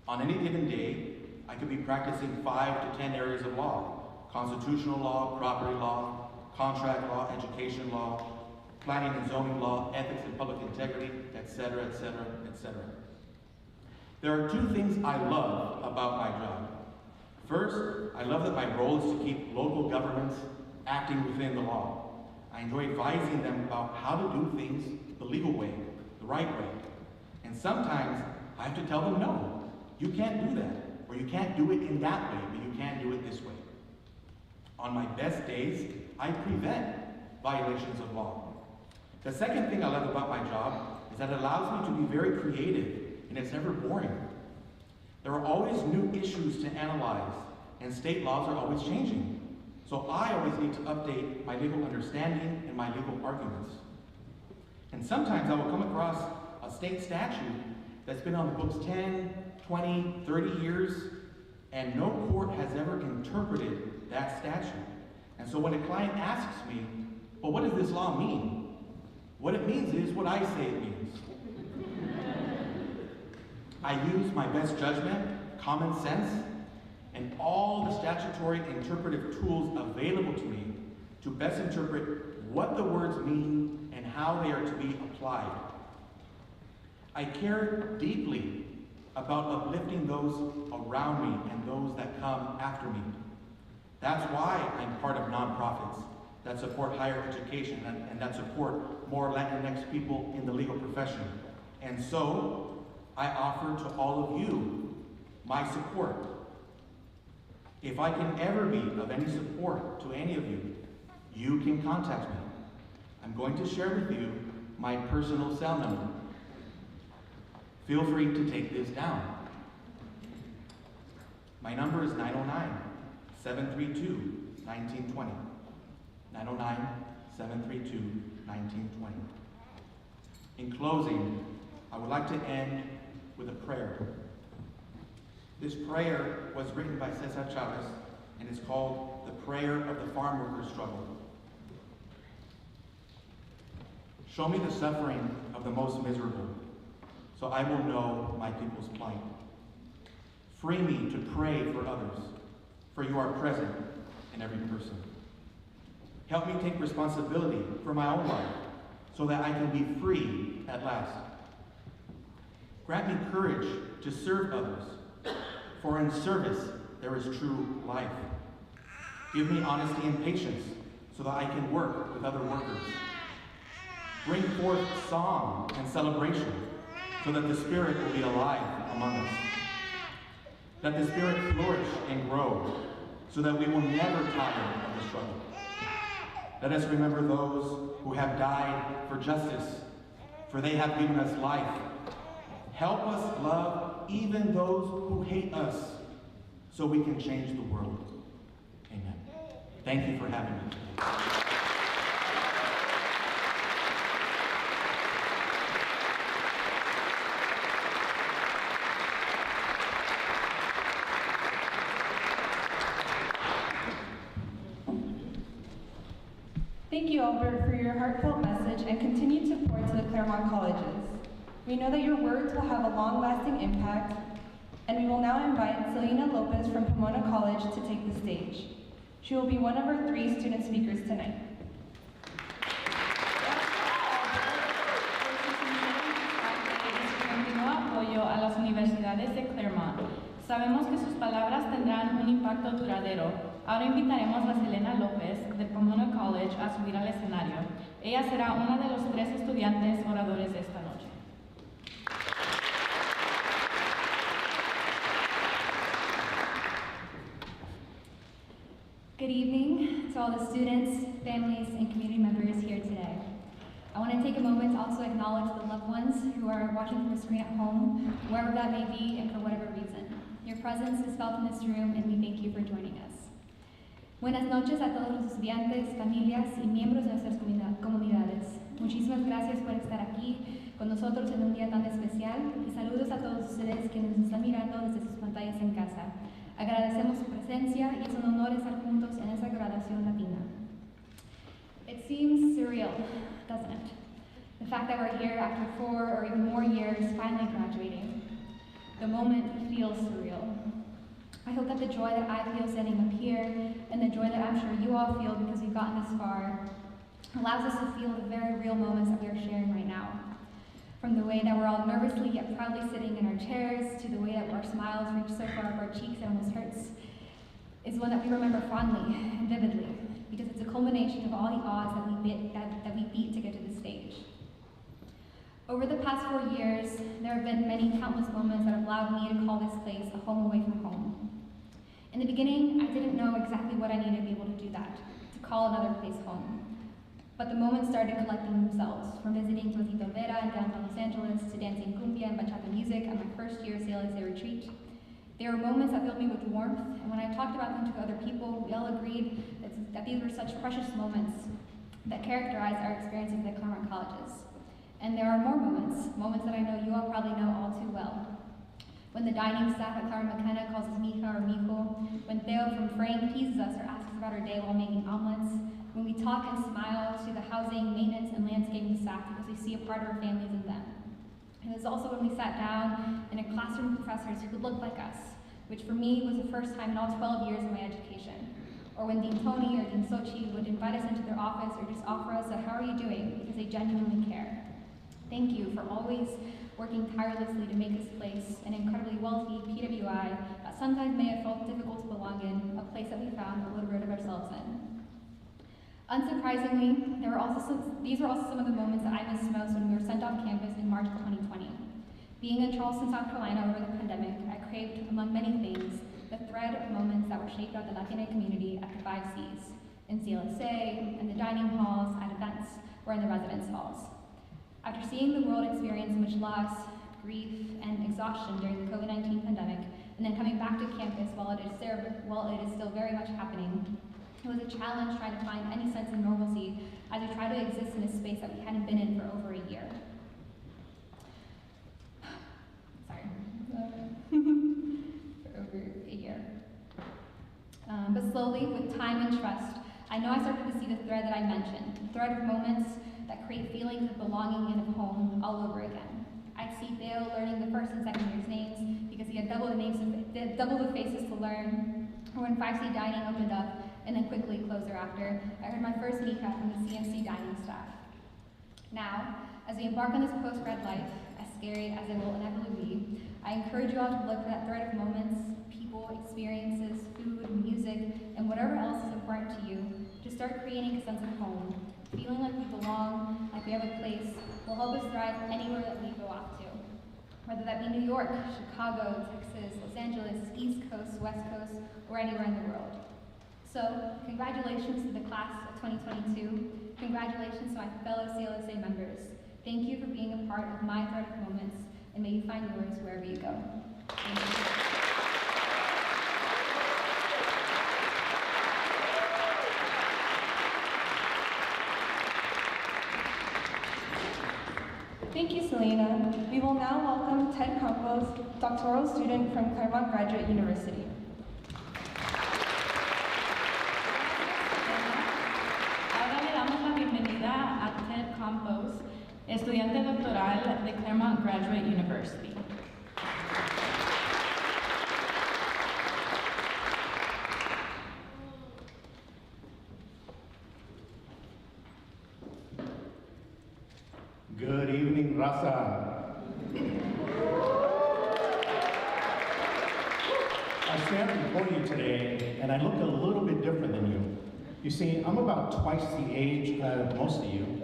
On any given day, I could be practicing 5 to 10 areas of law: constitutional law, property law, contract law, education law, planning and zoning law, ethics and public integrity, etc., etc., etc. There are 2 things I love about my job. First, I love that my role is to keep local governments acting within the law. I enjoy advising them about how to do things the legal way, the right way. And sometimes I have to tell them, no, you can't do that, or you can't do it in that way, but you can do it this way. On my best days, I prevent violations of law. The second thing I love about my job is that it allows me to be very creative, and it's never boring. There are always new issues to analyze, and state laws are always changing. So I always need to update my legal understanding and my legal arguments. And sometimes I will come across a state statute that's been on the books 10, 20, 30 years, and no court has ever interpreted that statute. And so when a client asks me, well, what does this law mean? What it means is what I say it means. I use my best judgment, common sense, and all the statutory interpretive tools available to me to best interpret what the words mean and how they are to be applied. I care deeply about uplifting those around me and those that come after me. That's why I'm part of nonprofits that support higher education and that support more Latinx people in the legal profession. And so, I offer to all of you my support. If I can ever be of any support to any of you, you can contact me. I'm going to share with you my personal cell number. Feel free to take this down. My number is 909-732-1920. 909-732-1920. In closing, I would like to end with a prayer. This prayer was written by Cesar Chavez and is called the Prayer of the Farm Worker Struggle. Show me the suffering of the most miserable, so I will know my people's plight. Free me to pray for others, for you are present in every person. Help me take responsibility for my own life, so that I can be free at last. Grant me courage to serve others, for in service there is true life. Give me honesty and patience, so that I can work with other workers. Bring forth song and celebration, so that the Spirit will be alive among us. Let the Spirit flourish and grow, so that we will never tire of the struggle. Let us remember those who have died for justice, for they have given us life. Help us love even those who hate us, so we can change the world. Amen. Thank you for having me. Thank you, Albert, for your heartfelt message and continued support to the Claremont colleges. We know that your words will have a long-lasting impact, and we will now invite Selena Lopez from Pomona College to take the stage. She will be one of our 3 student speakers tonight. Apoyo a las universidades de Claremont. Sabemos que sus palabras tendrán un impacto duradero. Ahora invitaremos a Selena López de Pomona College a subir al escenario. Ella será una de los 3 estudiantes oradores de esta noche. Good evening to all the students, families, and community members here today. I want to take a moment to also acknowledge the loved ones who are watching from a screen at home, wherever that may be and for whatever reason. Your presence is felt in this room, and we thank you for joining us. Buenas noches a todos los estudiantes, familias y miembros de nuestras comunidades. Muchísimas gracias por estar aquí con nosotros en un día tan especial y saludos a todos ustedes quienes nos están mirando desde sus pantallas en casa. Agradecemos su presencia y es un honor estar juntos en esta graduación latina. It seems surreal, doesn't it? The fact that we're here after 4 or even more years finally graduating. The moment feels surreal. I hope that the joy that I feel standing up here and the joy that I'm sure you all feel because we've gotten this far allows us to feel the very real moments that we are sharing right now. From the way that we're all nervously yet proudly sitting in our chairs to the way that our smiles reach so far up our cheeks it almost hurts is one that we remember fondly and vividly because it's a culmination of all the odds that we beat to get to this stage. Over the past 4 years, there have been many countless moments that have allowed me to call this place a home away from home. In the beginning, I didn't know exactly what I needed to be able to do that, to call another place home. But the moments started collecting themselves, from visiting Rosita Vera in downtown Los Angeles to dancing cumbia and bachata music at my first year CLSA retreat. There were moments that filled me with warmth, and when I talked about them to other people, we all agreed that these were such precious moments that characterize our experiences at Claremont colleges. And there are more moments that I know you all probably know all too well. When the dining staff at Claremont McKenna calls us Mija or Mijo, when Theo from Frank teases us or asks us about our day while making omelets, when we talk and smile to the housing, maintenance, and landscaping staff because we see a part of our families in them. And it's also when we sat down in a classroom with professors who could look like us, which for me was the first time in all 12 years of my education. Or when Dean Tony or Dean Sochi would invite us into their office or just offer us a "how are you doing?" because they genuinely care. Thank you for always working tirelessly to make this place an incredibly wealthy PWI that sometimes may have felt difficult to belong in, a place that we found a little bit of ourselves in. Unsurprisingly, these were also some of the moments that I missed most when we were sent off campus in March of 2020. Being in Charleston, South Carolina over the pandemic, I craved, among many things, the thread of moments that were shaped by the Latina community at the 5 Cs, in CLSA, in the dining halls, at events, or in the residence halls. After seeing the world experience much loss, grief, and exhaustion during the COVID-19 pandemic, and then coming back to campus while it is still very much happening, it was a challenge trying to find any sense of normalcy as we try to exist in a space that we hadn't been in for over a year. Sorry. For over a year. But slowly, with time and trust, I know I started to see the thread that I mentioned, the thread of moments that create feelings of belonging and of home all over again. I'd see Theo learning the first and second year's names because he had double the faces to learn, or when 5C dining opened up and then quickly closed thereafter, I heard my first kneecap from the CMC dining staff. Now, as we embark on this post-grad life, as scary as it will inevitably be, I encourage you all to look for that thread of moments, people, experiences, food, music, and whatever else is important to you, to start creating a sense of home. Feeling like we belong, like we have a place, will help us thrive anywhere that we go off to. Whether that be New York, Chicago, Texas, Los Angeles, East Coast, West Coast, or anywhere in the world. So, congratulations to the class of 2022. Congratulations to my fellow CLSA members. Thank you for being a part of my thread of moments, and may you find yours wherever you go. Thank you. Thank you, Selena. We will now welcome Ted Campos, doctoral student from Claremont Graduate University. Ahora le damos la bienvenida a Ted Campos, estudiante doctoral de Claremont Graduate University. Good evening, Raza. I stand before you today, and I look a little bit different than you. You see, I'm about twice the age of most of you,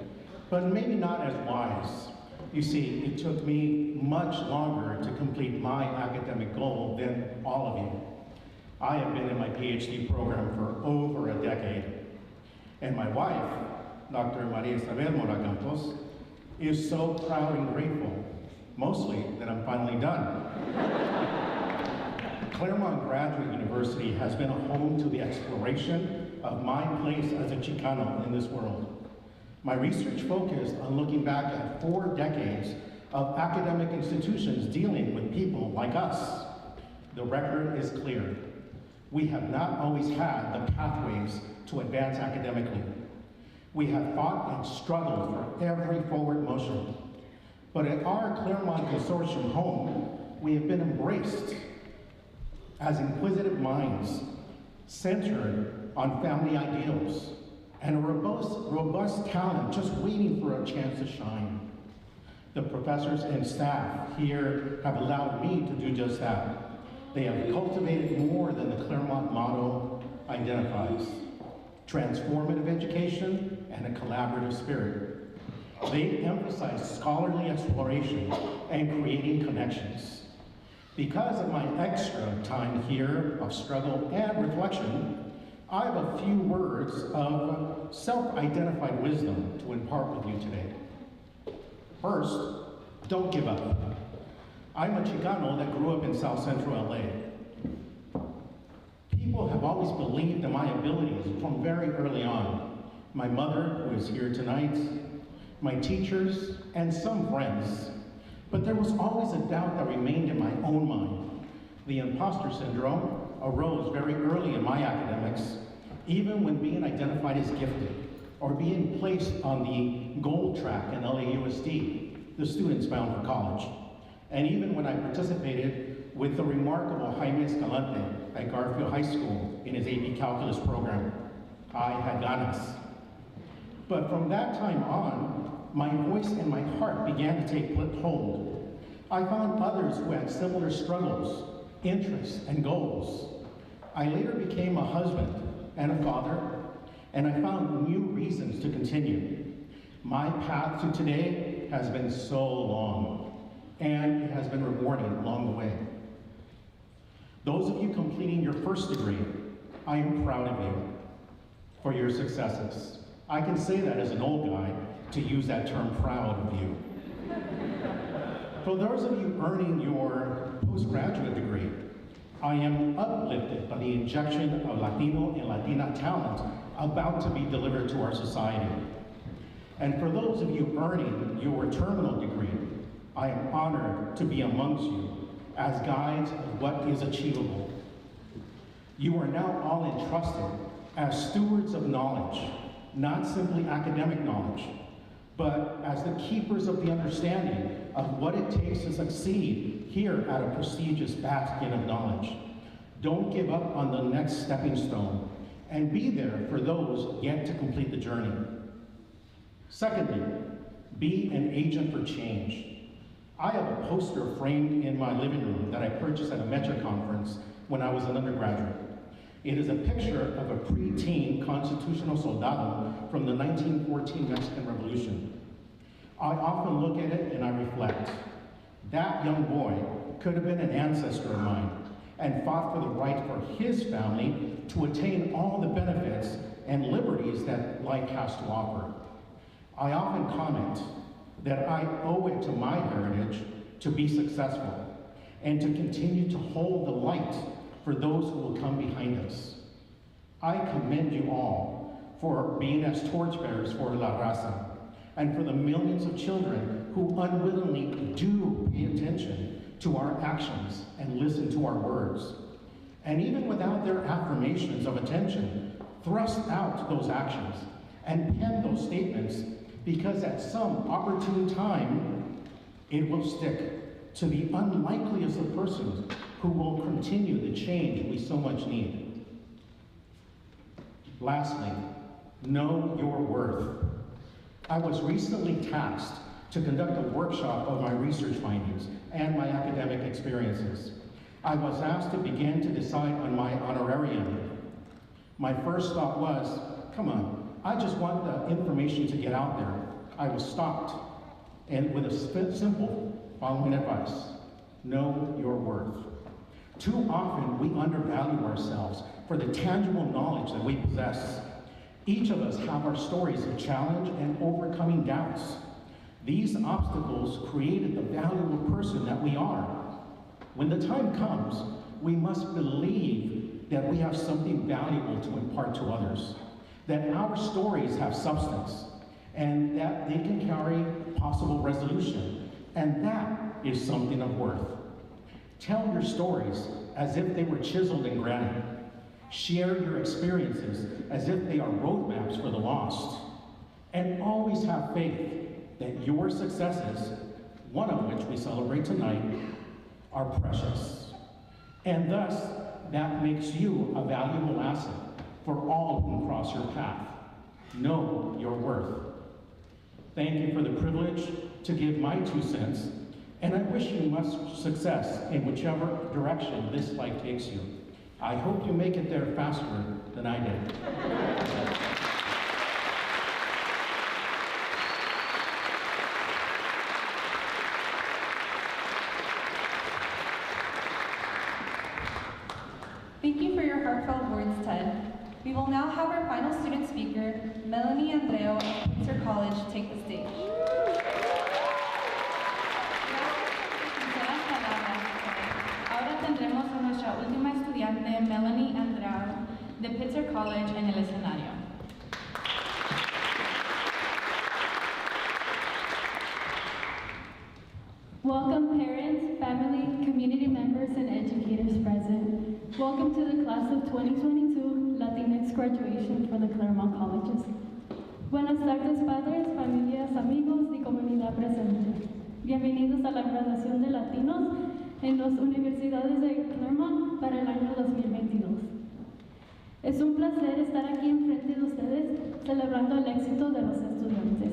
but maybe not as wise. You see, it took me much longer to complete my academic goal than all of you. I have been in my PhD program for over a decade, and my wife, Dr. Maria Isabel Mora Campos, is so proud and grateful, mostly that I'm finally done. Claremont Graduate University has been a home to the exploration of my place as a Chicano in this world. My research focused on looking back at 4 decades of academic institutions dealing with people like us. The record is clear. We have not always had the pathways to advance academically. We have fought and struggled for every forward motion. But at our Claremont Consortium home, we have been embraced as inquisitive minds, centered on family ideals, and a robust talent just waiting for a chance to shine. The professors and staff here have allowed me to do just that. They have cultivated more than the Claremont motto identifies: transformative education and a collaborative spirit. They emphasize scholarly exploration and creating connections. Because of my extra time here of struggle and reflection, I have a few words of self-identified wisdom to impart with you today. First, don't give up. I'm a Chicano that grew up in South Central LA. People have always believed in my abilities from very early on. My mother, who is here tonight, my teachers, and some friends. But there was always a doubt that remained in my own mind. The imposter syndrome arose very early in my academics, even when being identified as gifted, or being placed on the gold track in LAUSD, the students bound for college. And even when I participated with the remarkable Jaime Escalante at Garfield High School in his AP Calculus program, I had ganas. But from that time on, my voice and my heart began to take hold. I found others who had similar struggles, interests, and goals. I later became a husband and a father, and I found new reasons to continue. My path to today has been so long, and it has been rewarding along the way. Those of you completing your first degree, I am proud of you for your successes. I can say that as an old guy, to use that term, proud of you. For those of you earning your postgraduate degree, I am uplifted by the injection of Latino and Latina talent about to be delivered to our society. And for those of you earning your terminal degree, I am honored to be amongst you as guides of what is achievable. You are now all entrusted as stewards of knowledge, not simply academic knowledge, but as the keepers of the understanding of what it takes to succeed here at a prestigious bastion of knowledge. Don't give up on the next stepping stone, and be there for those yet to complete the journey. Secondly, be an agent for change. I have a poster framed in my living room that I purchased at a Metro conference when I was an undergraduate. It is a picture of a preteen constitutional soldado from the 1914 Mexican Revolution. I often look at it and I reflect. That young boy could have been an ancestor of mine and fought for the right for his family to attain all the benefits and liberties that life has to offer. I often comment that I owe it to my heritage to be successful and to continue to hold the light for those who will come behind us. I commend you all for being as torchbearers for La Raza and for the millions of children who unwillingly do pay attention to our actions and listen to our words. And even without their affirmations of attention, thrust out those actions and pen those statements, because at some opportune time, it will stick to the unlikeliest of persons who will continue the change we so much need. Lastly, know your worth. I was recently tasked to conduct a workshop of my research findings and my academic experiences. I was asked to begin to decide on my honorarium. My first thought was, come on, I just want the information to get out there. I was stopped, and with a simple following advice: know your worth. Too often we undervalue ourselves for the tangible knowledge that we possess. Each of us have our stories of challenge and overcoming doubts. These obstacles created the valuable person that we are. When the time comes, we must believe that we have something valuable to impart to others, that our stories have substance, and that they can carry possible resolution, and that is something of worth. Tell your stories as if they were chiseled in granite. Share your experiences as if they are roadmaps for the lost. And always have faith that your successes, one of which we celebrate tonight, are precious. And thus, that makes you a valuable asset for all who cross your path. Know your worth. Thank you for the privilege to give my 2 cents, and I wish you much success in whichever direction this life takes you. I hope you make it there faster than I did. Thank you for your heartfelt words, Ted. We will now have our final student speaker, Melanie Andreo of Pitzer College, take the stage. Ahora tendremos a nuestra última estudiante, Melanie Andreu, de Pitzer College, en el escenario. Welcome parents, family, community members, and educators present. Welcome to the class of 2022 Latinx Graduation for the Claremont Colleges. Buenas tardes padres, familias, amigos y comunidad presente. Bienvenidos a la graduación de latinos en las universidades de Claremont para el año 2022. Es un placer estar aquí enfrente de ustedes celebrando el éxito de los estudiantes.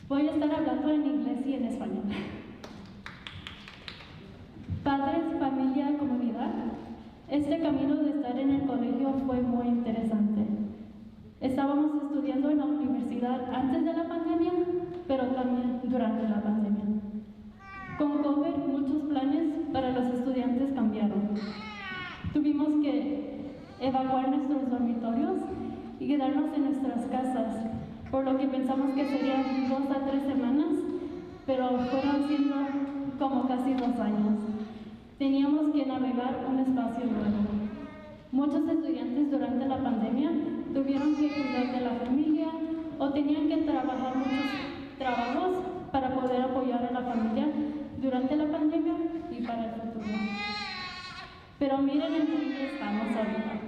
Voy a estar hablando en inglés y en español. Padres, familia, comunidad, este camino de estar en el colegio fue muy interesante. Estaba universidad antes de la pandemia, pero también durante la pandemia. Con COVID, muchos planes para los estudiantes cambiaron. Tuvimos que evacuar nuestros dormitorios y quedarnos en nuestras casas, por lo que pensamos que serían 2 a 3 semanas, pero fueron siendo como casi 2 años. Teníamos que navegar un espacio nuevo. Muchos estudiantes durante la pandemia tuvieron que cuidar de la familia o tenían que trabajar muchos trabajos para poder apoyar a la familia durante la pandemia y para el futuro. Pero miren en dónde estamos ahorita.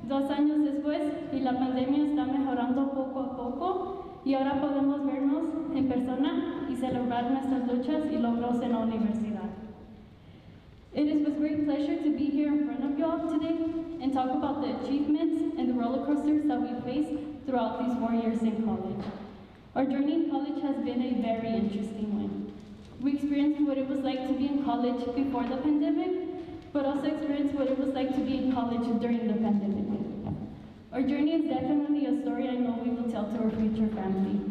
2 años después y la pandemia está mejorando poco a poco y ahora podemos vernos en persona y celebrar nuestras luchas y logros en la universidad. It is with great pleasure to be here in front of you all today and talk about the achievements and the roller coasters that we faced throughout these 4 years in college. Our journey in college has been a very interesting one. We experienced what it was like to be in college before the pandemic, but also experienced what it was like to be in college during the pandemic. Our journey is definitely a story I know we will tell to our future family.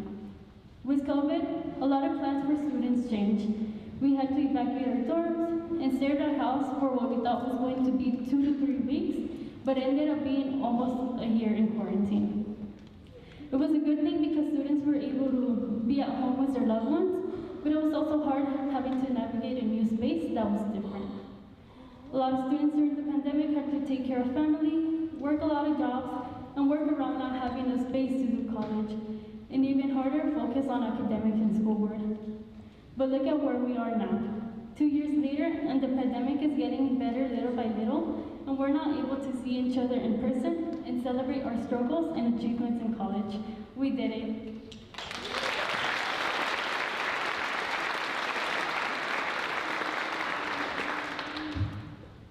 With COVID, a lot of plans for students changed. We had to evacuate our dorms and stay at our house for what we thought was going to be 2 to 3 weeks, but ended up being almost a year in quarantine. It was a good thing because students were able to be at home with their loved ones, but it was also hard having to navigate a new space that was different. A lot of students during the pandemic had to take care of family, work a lot of jobs, and work around not having a space to do college, and even harder, focus on academics and schoolwork. But look at where we are now. 2 years later, and the pandemic is getting better little by little, and we're not able to see each other in person and celebrate our struggles and achievements in college. We did it.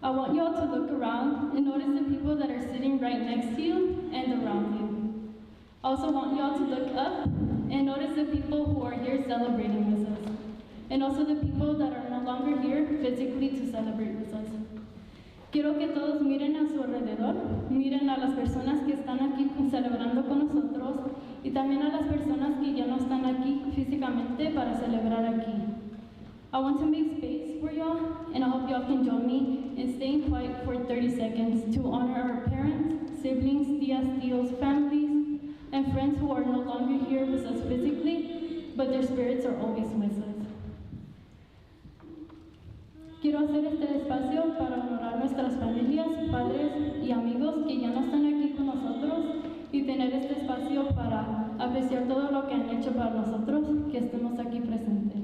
I want you all to look around and notice the people that are sitting right next to you and around you. I also want you all to look up and notice the people who are here celebrating with us, and also the people that are no longer here physically to celebrate with us. Quiero que todos miren a su alrededor, miren a las personas que están aquí celebrando con nosotros y también a las personas que ya no están aquí físicamente para celebrar aquí. I want to make space for y'all, and I hope y'all can join me in staying quiet for 30 seconds to honor our parents, siblings, tías, tíos, families, and friends who are no longer here with us physically, but their spirits are always with us. Quiero hacer este espacio para honorar nuestras familias, padres y amigos que ya no están aquí con nosotros y tener este espacio para apreciar todo lo que han hecho para nosotros, que estemos aquí presentes.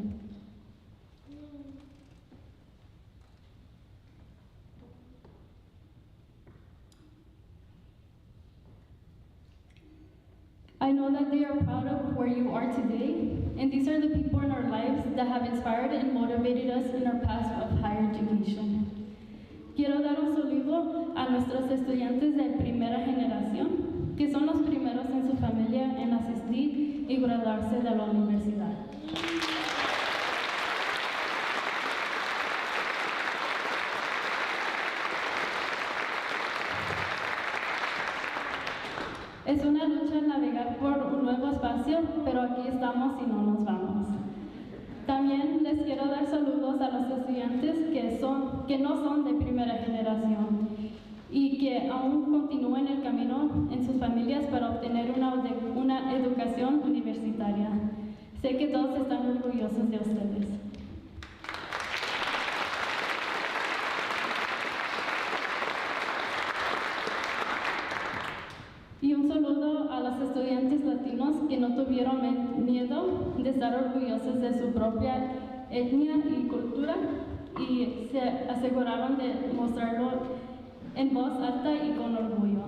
I know that they are proud of where you are today, and these are the people in our lives that have inspired and motivated us in our path of higher education. Quiero dar un saludo a nuestros estudiantes de primera generación, que son los primeros en su familia en asistir y graduarse de la universidad. Es una lucha navegar por un nuevo espacio, pero aquí estamos y no nos vamos. También les quiero dar saludos a los estudiantes que no son de primera generación y que aún continúan el camino en sus familias para obtener una educación universitaria. Sé que todos están orgullosos de ustedes. Y un saludo a los estudiantes latinos que no tuvieron miedo de estar orgullosos de su propia etnia y cultura y se aseguraron de mostrarlo en voz alta y con orgullo.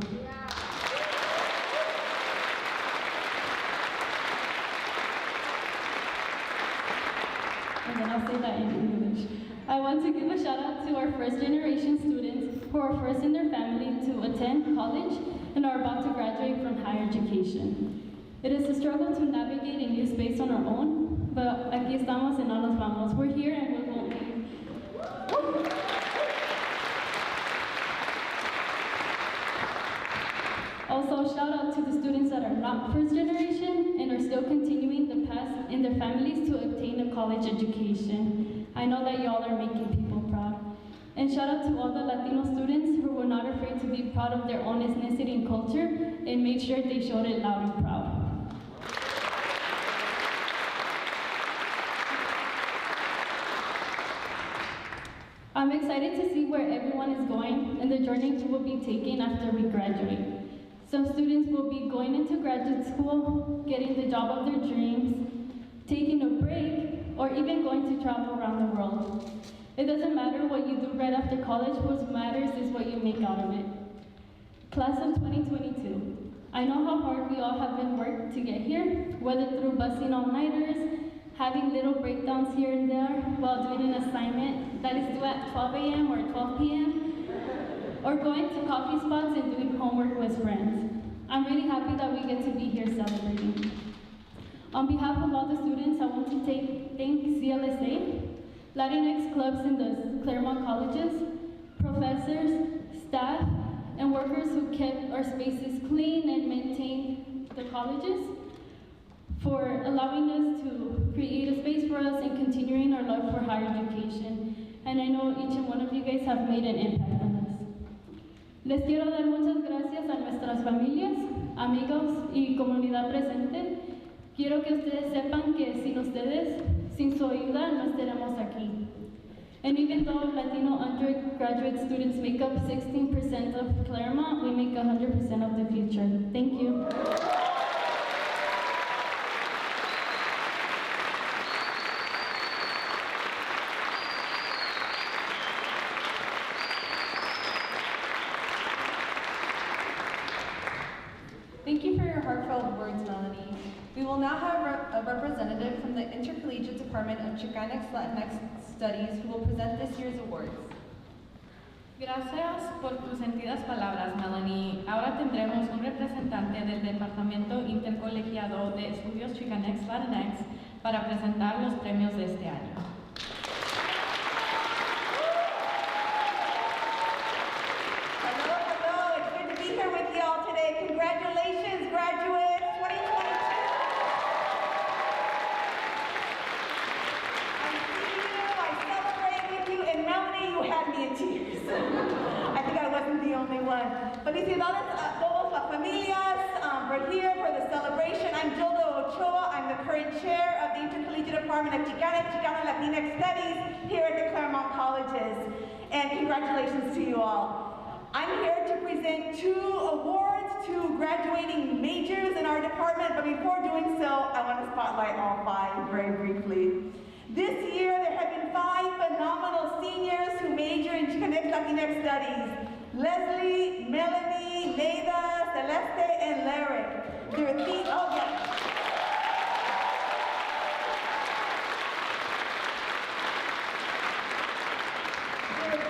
And then I'll say that in English. I want to give a shout out to our first generation students who are first in their family to attend college and are about to graduate from higher education. It is a struggle to navigate a new space on our own, but aquí estamos y no nos vamos. We're here and we won't leave. Also, shout out to the students that are not first generation and are still continuing the path in their families to obtain a college education. I know that y'all are making people proud. And shout out to all the Latino students who were not afraid to be proud of their own ethnicity and culture and made sure they showed it loud and proud. I'm excited to see where everyone is going and the journey we will be taking after we graduate. Some students will be going into graduate school, getting the job of their dreams, taking a break, or even going to travel around the world. It doesn't matter what you do right after college, what matters is what you make out of it. Class of 2022. I know how hard we all have been worked to get here, whether through busing all-nighters, having little breakdowns here and there while doing an assignment that is due at 12 a.m. or 12 p.m., or going to coffee spots and doing homework with friends. I'm really happy that we get to be here celebrating. On behalf of all the students, I want to thank CLSA, Latinx clubs in the Claremont colleges, professors, staff, and workers who kept our spaces clean and maintained the colleges, for allowing us to create a space for us and continuing our love for higher education. And I know each and one of you guys have made an impact on us. Les quiero dar muchas gracias a nuestras familias, amigos y comunidad presente. Quiero que ustedes sepan que sin ustedes, sin su ayuda, no estaremos aquí. And even though Latino undergraduate students make up 16% of Claremont, we make 100% of the future. Thank you. Thank you for your heartfelt words, Melanie. We will now have a representative from the Intercollegiate Department of Chicanx Latinx Studies who will present this year's awards. Gracias por tus sentidas palabras, Melanie. Ahora tendremos un representante del Departamento Intercolegiado de Estudios Chicanx Latinx para presentar los premios de este año. Hello, it's good to be here with y'all today. Congratulations, graduates 2022. I see you, I celebrate with you, and Melanie, you had me in tears. I think I wasn't the only one. Felicidades a todas las familias. We're here for the celebration. I'm Gilda Ochoa. I'm the current chair of the Intercollegiate Department of Chicano Latinx Studies here at the Claremont Colleges. And congratulations to you all. I'm here to present 2 awards to graduating majors in our department, but before doing so, I want to spotlight all 5 very briefly. This year, there have been 5 phenomenal seniors who major in Chicanx Latinx Studies. Leslie, Melanie, Neida, Celeste, and Lyric. Their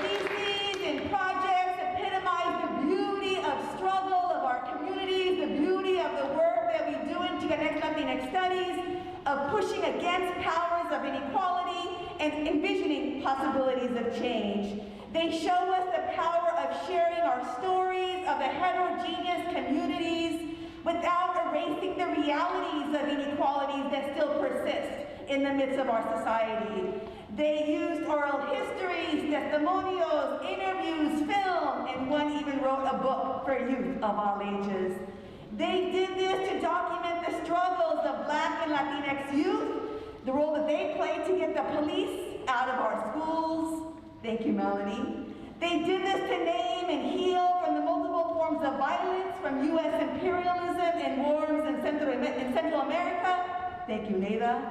theses and projects epitomize the beauty of struggle of our communities, the beauty of the work that we do in Chicanx Latinx Studies, of pushing against powers of inequality and envisioning possibilities of change. They show us the power of sharing our stories of the heterogeneous communities without erasing the realities of inequalities that still persist in the midst of our society. They used oral histories, testimonials, interviews, film, and one even wrote a book for youth of all ages. They did this to document the struggles of Black and Latinx youth, the role that they played to get the police out of our schools. Thank you, Melanie. They did this to name and heal from the multiple forms of violence from U.S. imperialism and wars in Central America. Thank you, Neida.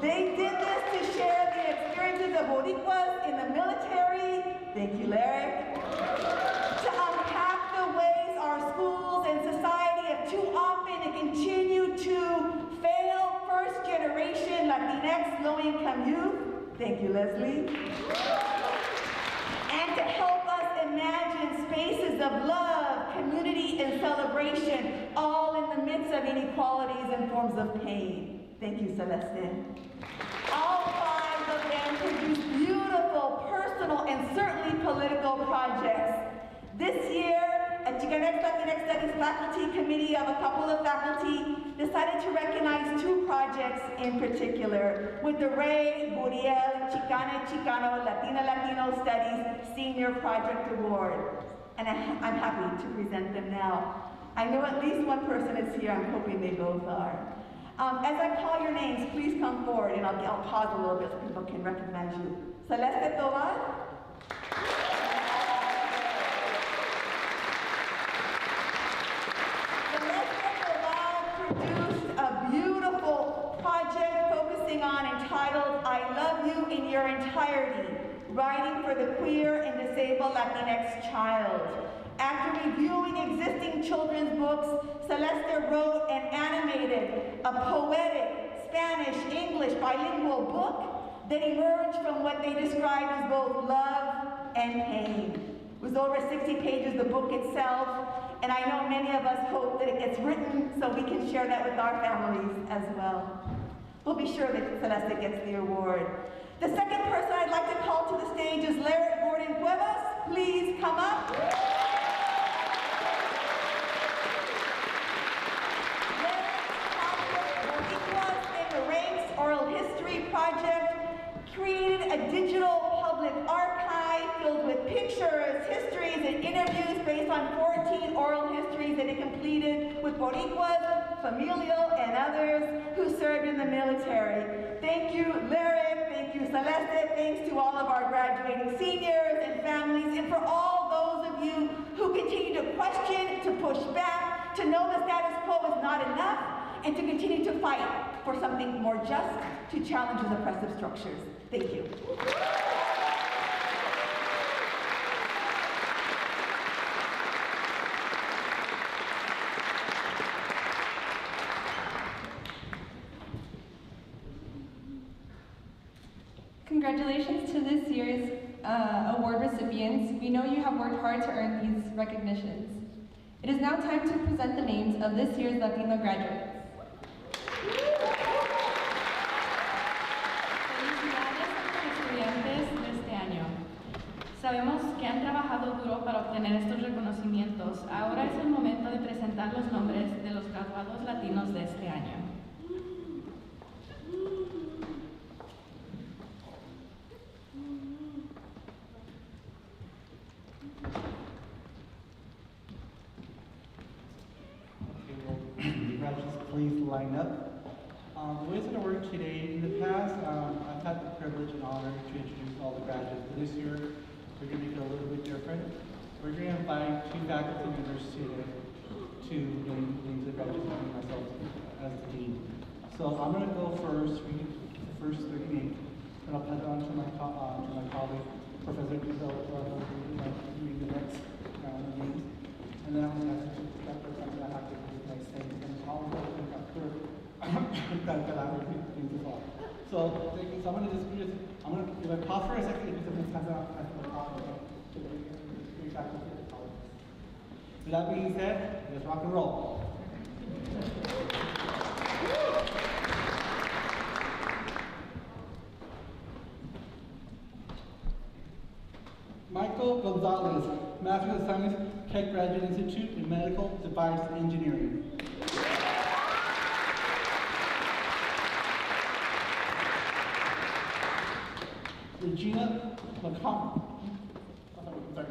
They did this to share the experiences of Boricuas in the military. Thank you, Lyric. To unpack the ways our schools and society have too often and continue to fail first-generation Latinx low-income youth. Thank you, Leslie. And to help us imagine spaces of love, community, and celebration, all in the midst of inequalities and forms of pain. Thank you, Celeste. All 5 of them produce beautiful, personal, and certainly political projects. This year, a Chicanx Latinx Studies faculty committee of a couple of faculty decided to recognize two projects in particular with the Ray Buriel Chicana Chicano Latina Latino Studies Senior Project Award. And I'm happy to present them now. I know at least one person is here. I'm hoping they both are. As I call your names, please come forward, and I'll pause a little bit so people can recognize you. Celeste Tovar. Celeste Tovar produced a beautiful project focusing on entitled I Love You in Your Entirety, Writing for the Queer and Disabled Latinx Child. After reviewing existing children's books, Celeste wrote and animated a poetic Spanish-English bilingual book that emerged from what they described as both love and pain. It was over 60 pages, the book itself, and I know many of us hope that it gets written so we can share that with our families as well. We'll be sure that Celeste gets the award. The second person I'd like to call to the stage is Larry Gordon Cuevas. Please come up. Oral History Project created a digital public archive filled with pictures, histories, and interviews based on 14 oral histories that it completed with Boricuas, familial, and others who served in the military. Thank you, Lyric. Thank you, Celeste. Thanks to all of our graduating seniors and families, and for all those of you who continue to question, to push back, to know the status quo is not enough, and to continue to fight for something more just, to challenge these oppressive structures. Thank you. Congratulations to this year's award recipients. We know you have worked hard to earn these recognitions. It is now time to present the names of this year's Latino graduates. Felicidades a los estudiantes de este año. Sabemos que han trabajado duro para obtener estos reconocimientos. Ahora es el momento de presentar los nombres de los graduados latinos de este año. Please line up. The way it's going to work today, in the past, I've had the privilege and honor to introduce all the graduates, but this year, we're going to make it a little bit different. We're going to invite two faculty members today to name the graduates and myself as the dean. So I'm going to go first, read the first 30 names, and I'll pass it on to my colleague, Professor Giselle, to read the next round of names. And then I'm going to ask that person to have to do the next thing, and all of them are clear. So, so I'm going to just, if I pause for a second, I'm going to pass it on to my colleague. With that being said, let's rock and roll. Michael Gonzalez, Master of Science, Keck Graduate Institute in Medical Device Engineering. Regina McConnell. Sorry.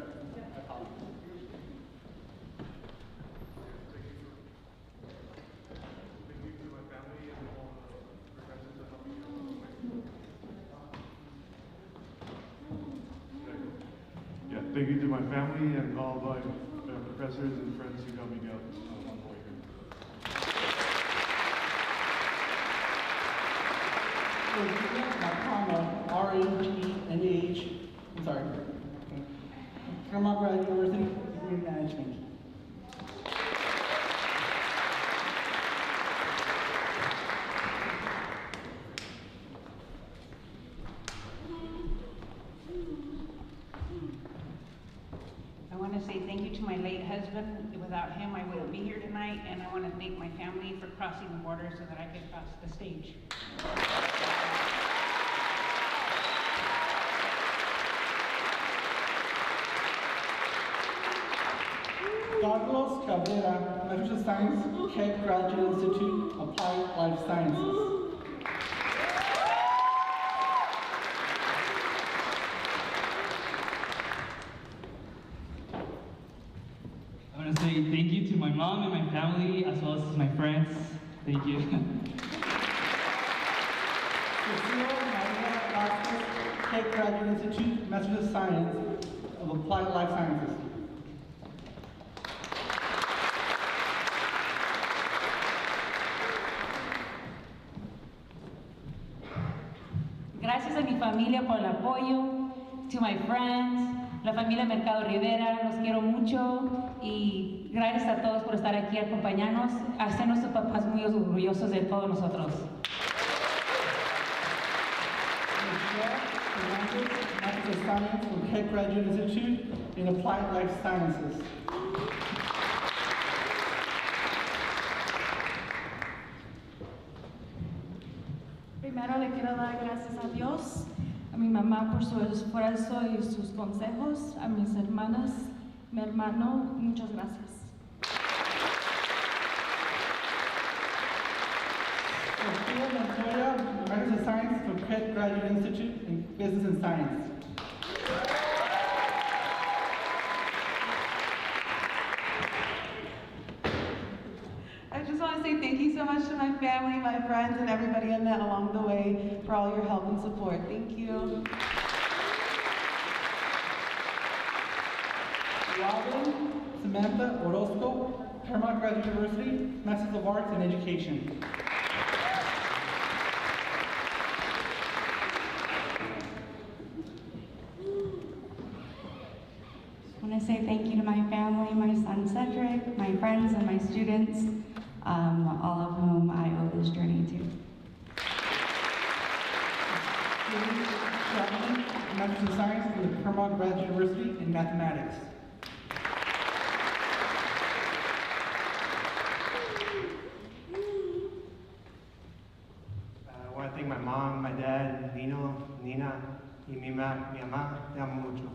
Thank you to my family and all my professors and friends who helped me out on the way here. R-A-G-N-A-H, I'm sorry, Claremont Graduate University, Degree in Management. I want to say thank you to my late husband. Without him, I wouldn't be here tonight, and I want to thank my family for crossing the border so that I could cross the stage. Carlos Cabrera, Bachelor of Science, Keck Graduate Institute, Applied Life Sciences. I want to say thank you to my mom and my family, as well as my friends. Thank you. Keck Graduate Institute, Master of Science of Applied Life Sciences. Gracias a mi familia por el apoyo, to my friends, la familia Mercado Rivera, los quiero mucho y gracias a todos por estar aquí acompañarnos, hacer nuestros papás muy orgullosos de todos nosotros. Master of Science from Keck Graduate Institute in Applied Life Sciences. Primero le quiero dar gracias a Dios, a mi mamá por su esfuerzo y sus consejos, a mis hermanas, mi hermano, muchas gracias. Sophia Montoya, Master of Science from Keck Graduate Institute in Business and Science. I just want to say thank you so much to my family, my friends, and everybody I met along the way for all your help and support. Thank you. Robin Samantha Orozco, Paramount Graduate University, Masters of Arts in Education. I want to say thank you to my family, my son Cedric, my friends and my students, all of whom I owe this journey to. Master of Science from the Paramount Graduate University in Mathematics. I want to thank my mom, my dad, Nino, Nina, y mi mamá. Te amo mucho.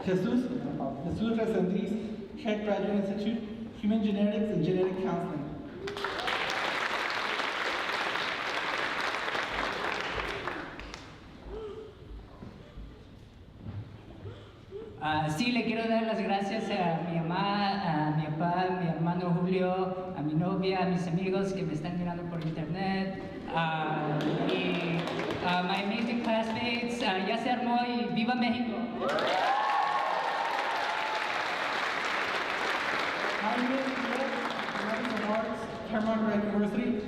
Jesus Resendiz, Keck Graduate Institute, Human Genetics and Genetic Counseling. Sí, le quiero dar las gracias a mi mamá, a mi papá, a mi hermano Julio, a mi novia, a mis amigos que me están mirando por internet, y a my amazing classmates. Ya se armó y ¡viva México! Paramount Graduate University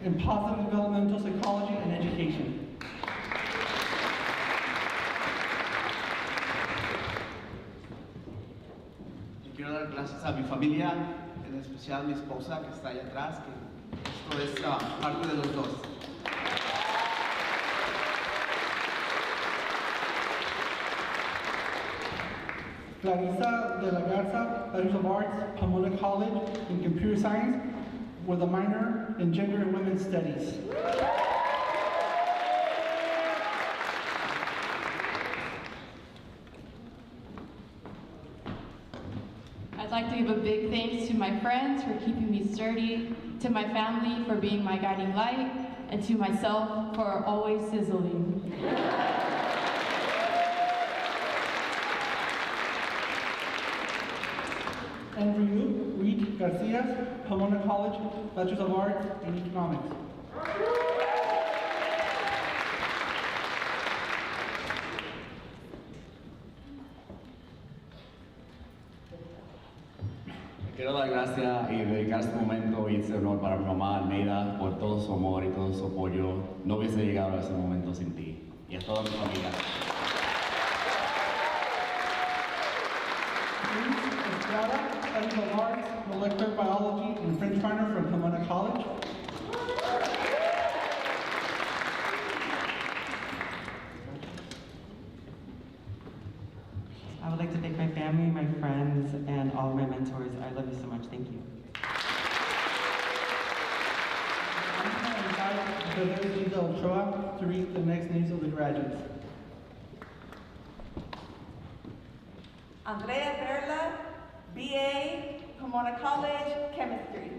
in Positive Developmental Psychology and Education. Quiero dar gracias a mi familia, en especial a mi esposa que está ahí atrás, que esto es parte de los dos. Clarissa de la Garza, Bachelor of Arts, Pomona College in Computer Science with a minor in Gender and Women's Studies. I'd like to give a big thanks to my friends for keeping me sturdy, to my family for being my guiding light, and to myself for always sizzling. Andrew Reed Garcia, Pomona College, Bachelor of Arts in Economics. Quiero dar gracias y dedicar este momento y este honor para mi mamá Almeida por todo su amor y todo su apoyo. No hubiese llegado a ese momento sin ti. Y a toda mi familia. Estrada, Bachelor of Arts, Molecular Biology and French minor from Pomona College. I would like to thank my family, my friends, and all of my mentors. I love you so much. Thank you. Angelica Ochoa to read the next names of the graduates. Andrea Berla, BA, Pomona College, Chemistry.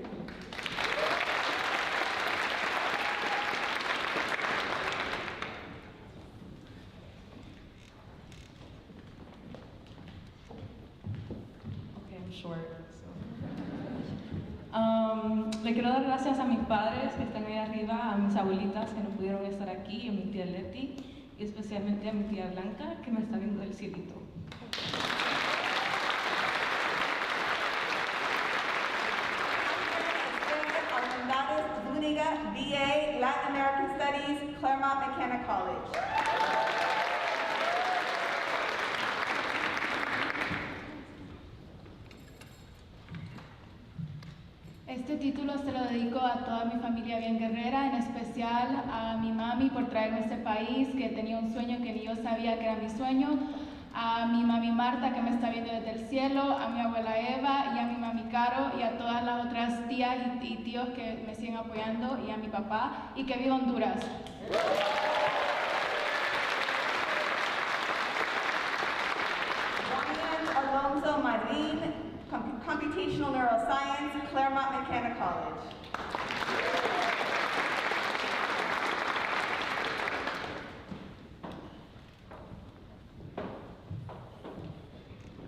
Le quiero dar gracias a mis padres que están ahí arriba, a mis abuelitas que no pudieron estar aquí, a mi tía Leti y especialmente a mi tía Blanca que me está viendo del cielito. Zuniga, BA, Latin American Studies, Claremont McKenna College. Este título se lo dedico a toda mi familia bien guerrera, en especial a mi mami por traerme a este país, que tenía un sueño que ni yo sabía que era mi sueño, a mi mami Marta que me está viendo desde el cielo, a mi abuela Eva y a mi mami Caro y a todas las otras tías y tíos que me siguen apoyando y a mi papá y que viva Honduras. Ryan Alonso Marin, Computational Neuroscience, Claremont McKenna College.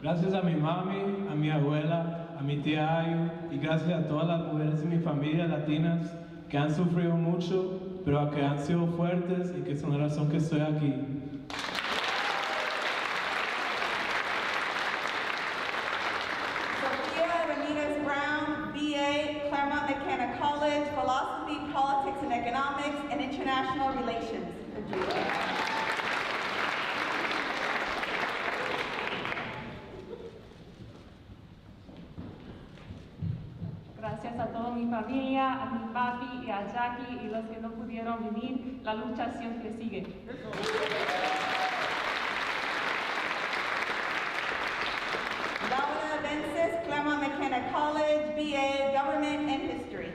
Gracias a mi mami, a mi abuela, a mi tía Ayu y gracias a todas las mujeres de mi familia latinas que han sufrido mucho, pero que han sido fuertes y que son la razón que estoy aquí. McKenna College, Philosophy, Politics and Economics, and International Relations. Gracias a toda mi familia, a mi papi y a Jackie y los que no pudieron venir, la lucha siempre sigue. Laura Vences, Claremont McKenna College, BA, Government and History.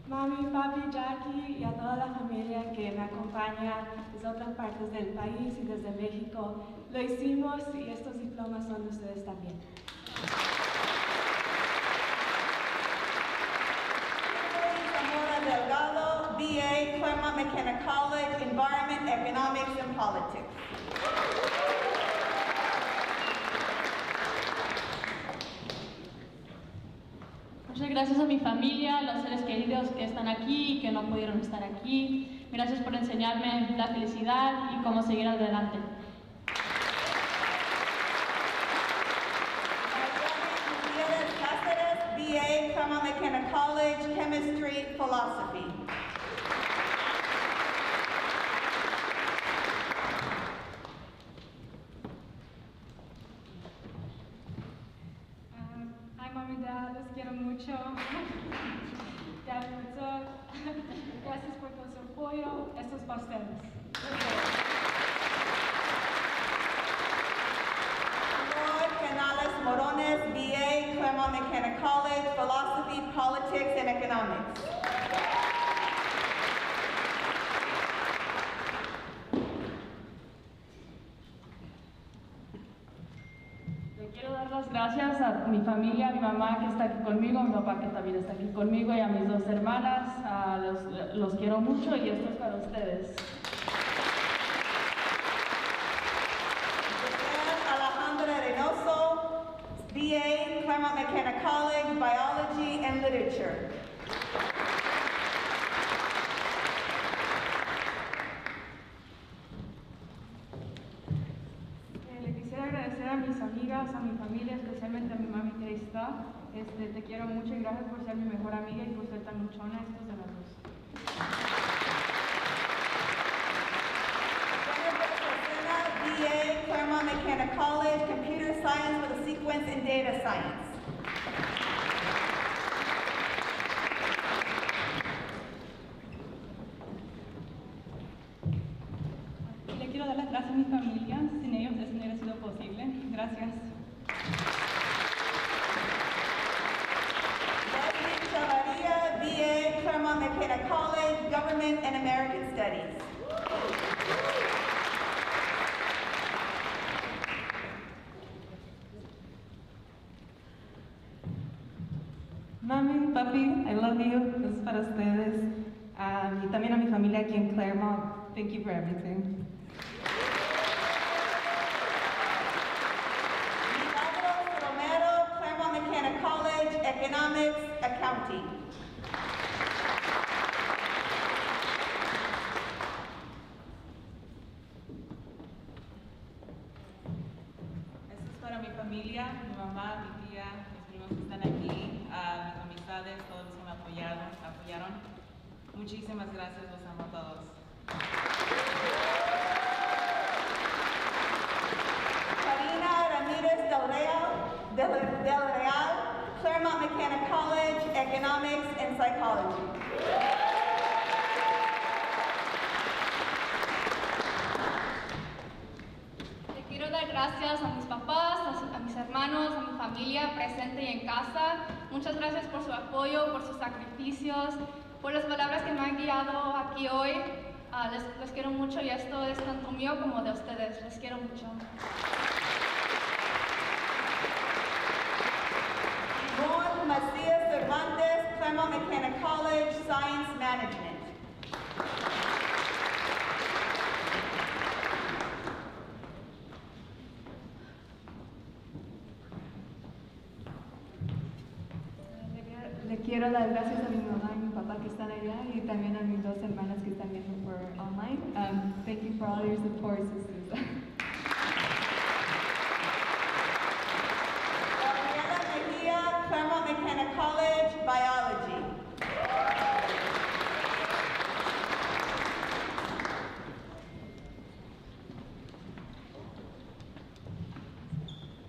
Mami, papi, Jackie y a toda la familia que me acompaña desde otras partes del país y desde México, lo hicimos y estos diplomas son de ustedes también. Delgado, BA, Claremont McKenna College, Environment, Economics, and Politics. Muchas gracias a mi familia, a los seres queridos que están aquí y que no pudieron estar aquí. Gracias por enseñarme la felicidad y cómo seguir adelante. BA, Claremont McKenna College, Chemistry, Philosophy. Hi, Mom and Dad, los quiero mucho. Gracias por todo su apoyo. Esto es para ustedes. Canales Morones, BA, Claremont McKenna College, Philosophy, Politics, and Economics. Le quiero dar las gracias a mi familia, a mi mamá que está aquí conmigo, a mi papá que también está aquí conmigo y a mis dos hermanas. Los quiero mucho y esto es para ustedes. BA, Claremont McKenna College, Biology and Literature. Le quisiera agradecer a mis amigas, a mi familia, especialmente a mi mami que ahí está. Te quiero mucho y gracias por ser mi mejor amiga y por ser tan luchona. Esto es de las dos. BA, Claremont McKenna College, Computer Science with a sequence in Data Science. Le quiero dar las gracias a mi familia, sin ellos eso no hubiera sido posible. Gracias papi, I love you. This es para ustedes. Y también a mi familia aquí en Claremont. Thank you for everything. Romero, Claremont Mechanic College, Economics, Accounting. Esto es para mi familia, mi mamá, mi tía, mis primos que están aquí, mis amistades, todos los que me apoyaron. Muchísimas gracias, los amo a todos. Karina Ramirez Del Real, Claremont Mechanic College, Economics and Psychology. Le quiero dar gracias a mis papás, a mis hermanos, a mi familia presente y en casa. Muchas gracias por su apoyo, por sus sacrificios, por las palabras que me han guiado aquí hoy. Les quiero mucho y esto es tanto mío como de ustedes. Les quiero mucho. Ron Macias Cervantes, Claremont Mechanic College, Science Management. Le quiero dar gracias a mi mamá y mi papá que están allá y también a mis dos hermanas que están viendo por online. Thank you for all your support, sisters. Gabriela Mejia, Claremont Mechanic College, Biology.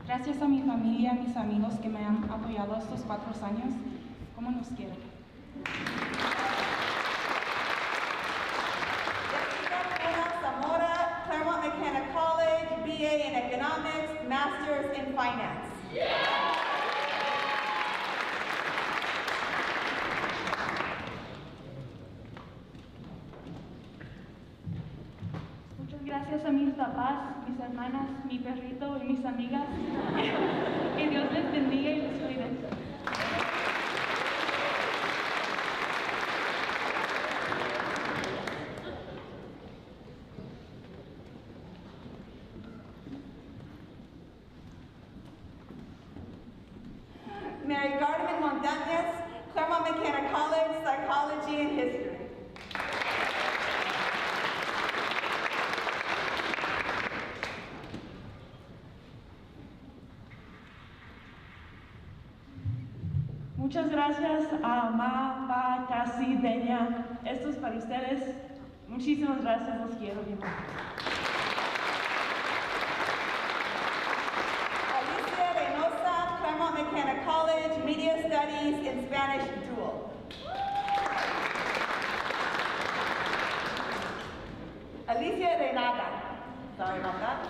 Gracias a mi familia, a mis amigos que me han apoyado estos 4 años. ¿Cómo nos quiero? Zamora, Claremont Mechanic College, BA in Economics, Masters in Finance. Muchas gracias a mis papás, mis hermanas, mi perrito y mis amigas. Que Dios les bendiga y les cuide. Mary Gardeman Montañez, Claremont Mechanic College, Psychology and History. Muchas gracias a Ma, Pa, Casi, Deña. Esto es para ustedes. Muchísimas gracias, los quiero bien. Alicia Reynosa, Claremont Mechanic College, Media Studies in Spanish Dual. Alicia Renaga, sorry about that.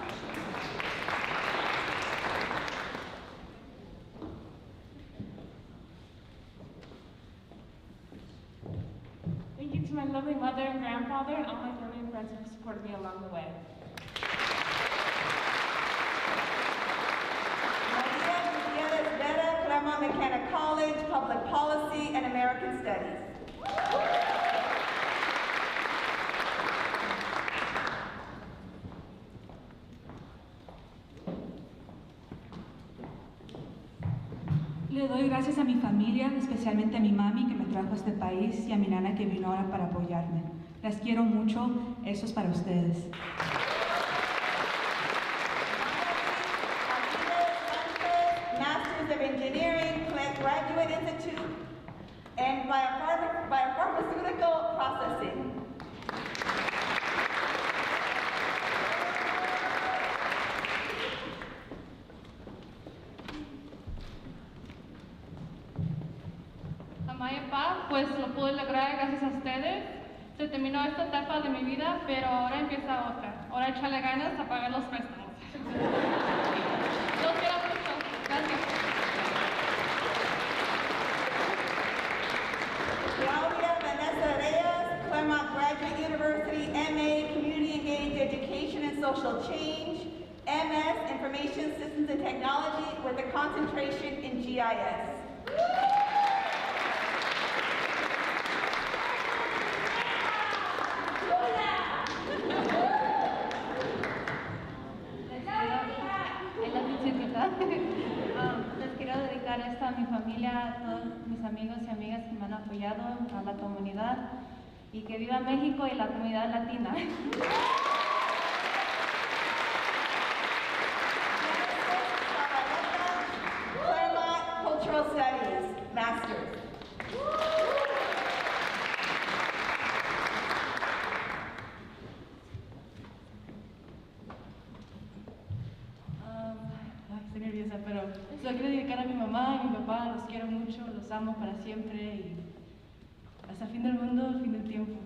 Thank you to my lovely mother and grandfather and all my family and friends who supported me along the way. Maria Gutierrez Vera, Claremont Mechanic College, Public Policy and American Studies. Le doy gracias a mi familia, especialmente a mi mami que me trajo a este país y a mi nana que vino ahora para apoyarme. Las quiero mucho, eso es para ustedes. Masters of Engineering, Graduate Institute, and Biopharmaceutical Processing. Mamá y papá, pues lo pude lograr gracias a ustedes. Se terminó esta etapa de mi vida, pero ahora empieza otra. Ahora echarle ganas a pagar los préstamos. Los quiero mucho. Gracias. Claudia Vanessa Reyes, Claremont Graduate University, MA, Community Engaged Education and Social Change, MS, Information Systems and Technology with a concentration in GIS. Les quiero dedicar esta a mi familia, a todos mis amigos y amigas que me han apoyado, a la comunidad, y que viva México y la comunidad latina. Claremont Cultural Studies, Masters. Estoy nerviosa, pero se lo quiero dedicar a mi mamá y mi papá. Los quiero mucho, los amo para siempre y hasta el fin del mundo, el fin del tiempo.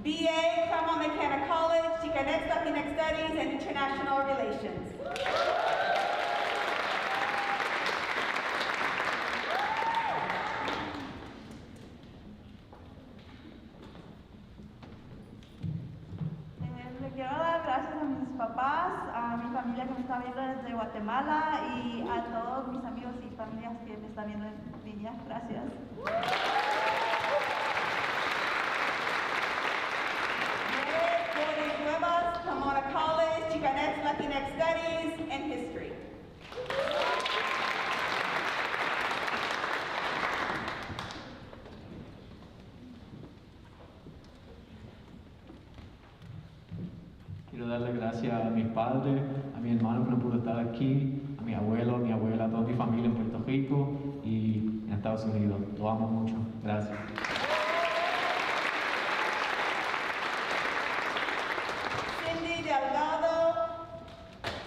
BA, Claremont Mechanic College, Chicanx Latinx Studies and International Relations. Le quiero dar gracias a mis papás, a mi familia que me está viendo desde Guatemala y a todos mis amigos y familias que me están viendo en línea. Gracias. Pomona College, Chicanx Latinx Studies and History. Quiero darle gracias a mis padres, a mi hermano que no pudo estar aquí, a mi abuelo, a mi abuela, a toda mi familia en Puerto Rico y en Estados Unidos. Lo amo mucho. Gracias.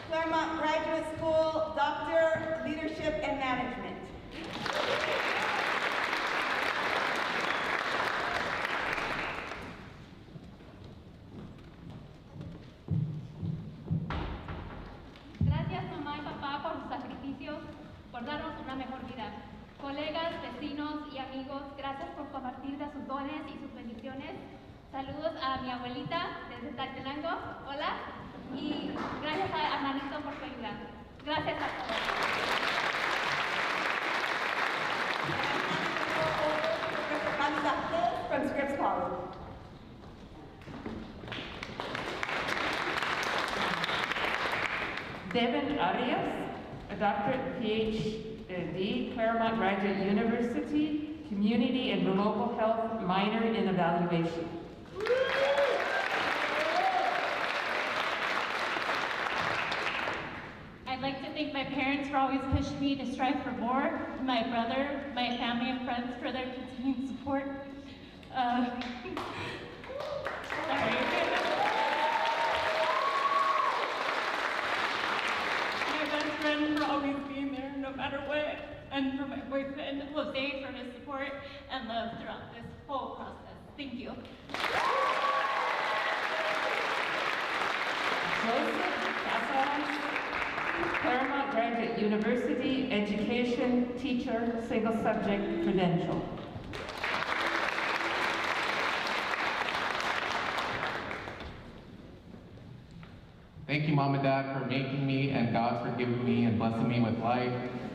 Claremont Graduate School, Doctor, Leadership and Management. Gracias mamá y papá por sus sacrificios, por darnos una mejor vida. Colegas, vecinos y amigos, gracias por compartir de sus dones y sus bendiciones. Saludos a mi abuelita desde Tlaxcalango. Hola. Y gracias a Armanito por su ayuda. Gracias a todos. From Scripps College. Devin Arias, a doctorate PhD, Claremont Graduate University, Community and Global Health minor in Evaluation. I'd like to thank my parents for always pushing me to strive for more, my brother, my family and friends for their continued support. My best friend for always being there no matter what, and for my boyfriend, Jose, for his support and love throughout this whole process. Thank you. Claremont Graduate University, Education, Teacher, Single Subject, Credential. Thank you, Mom and Dad, for making me and God for giving me and blessing me with life.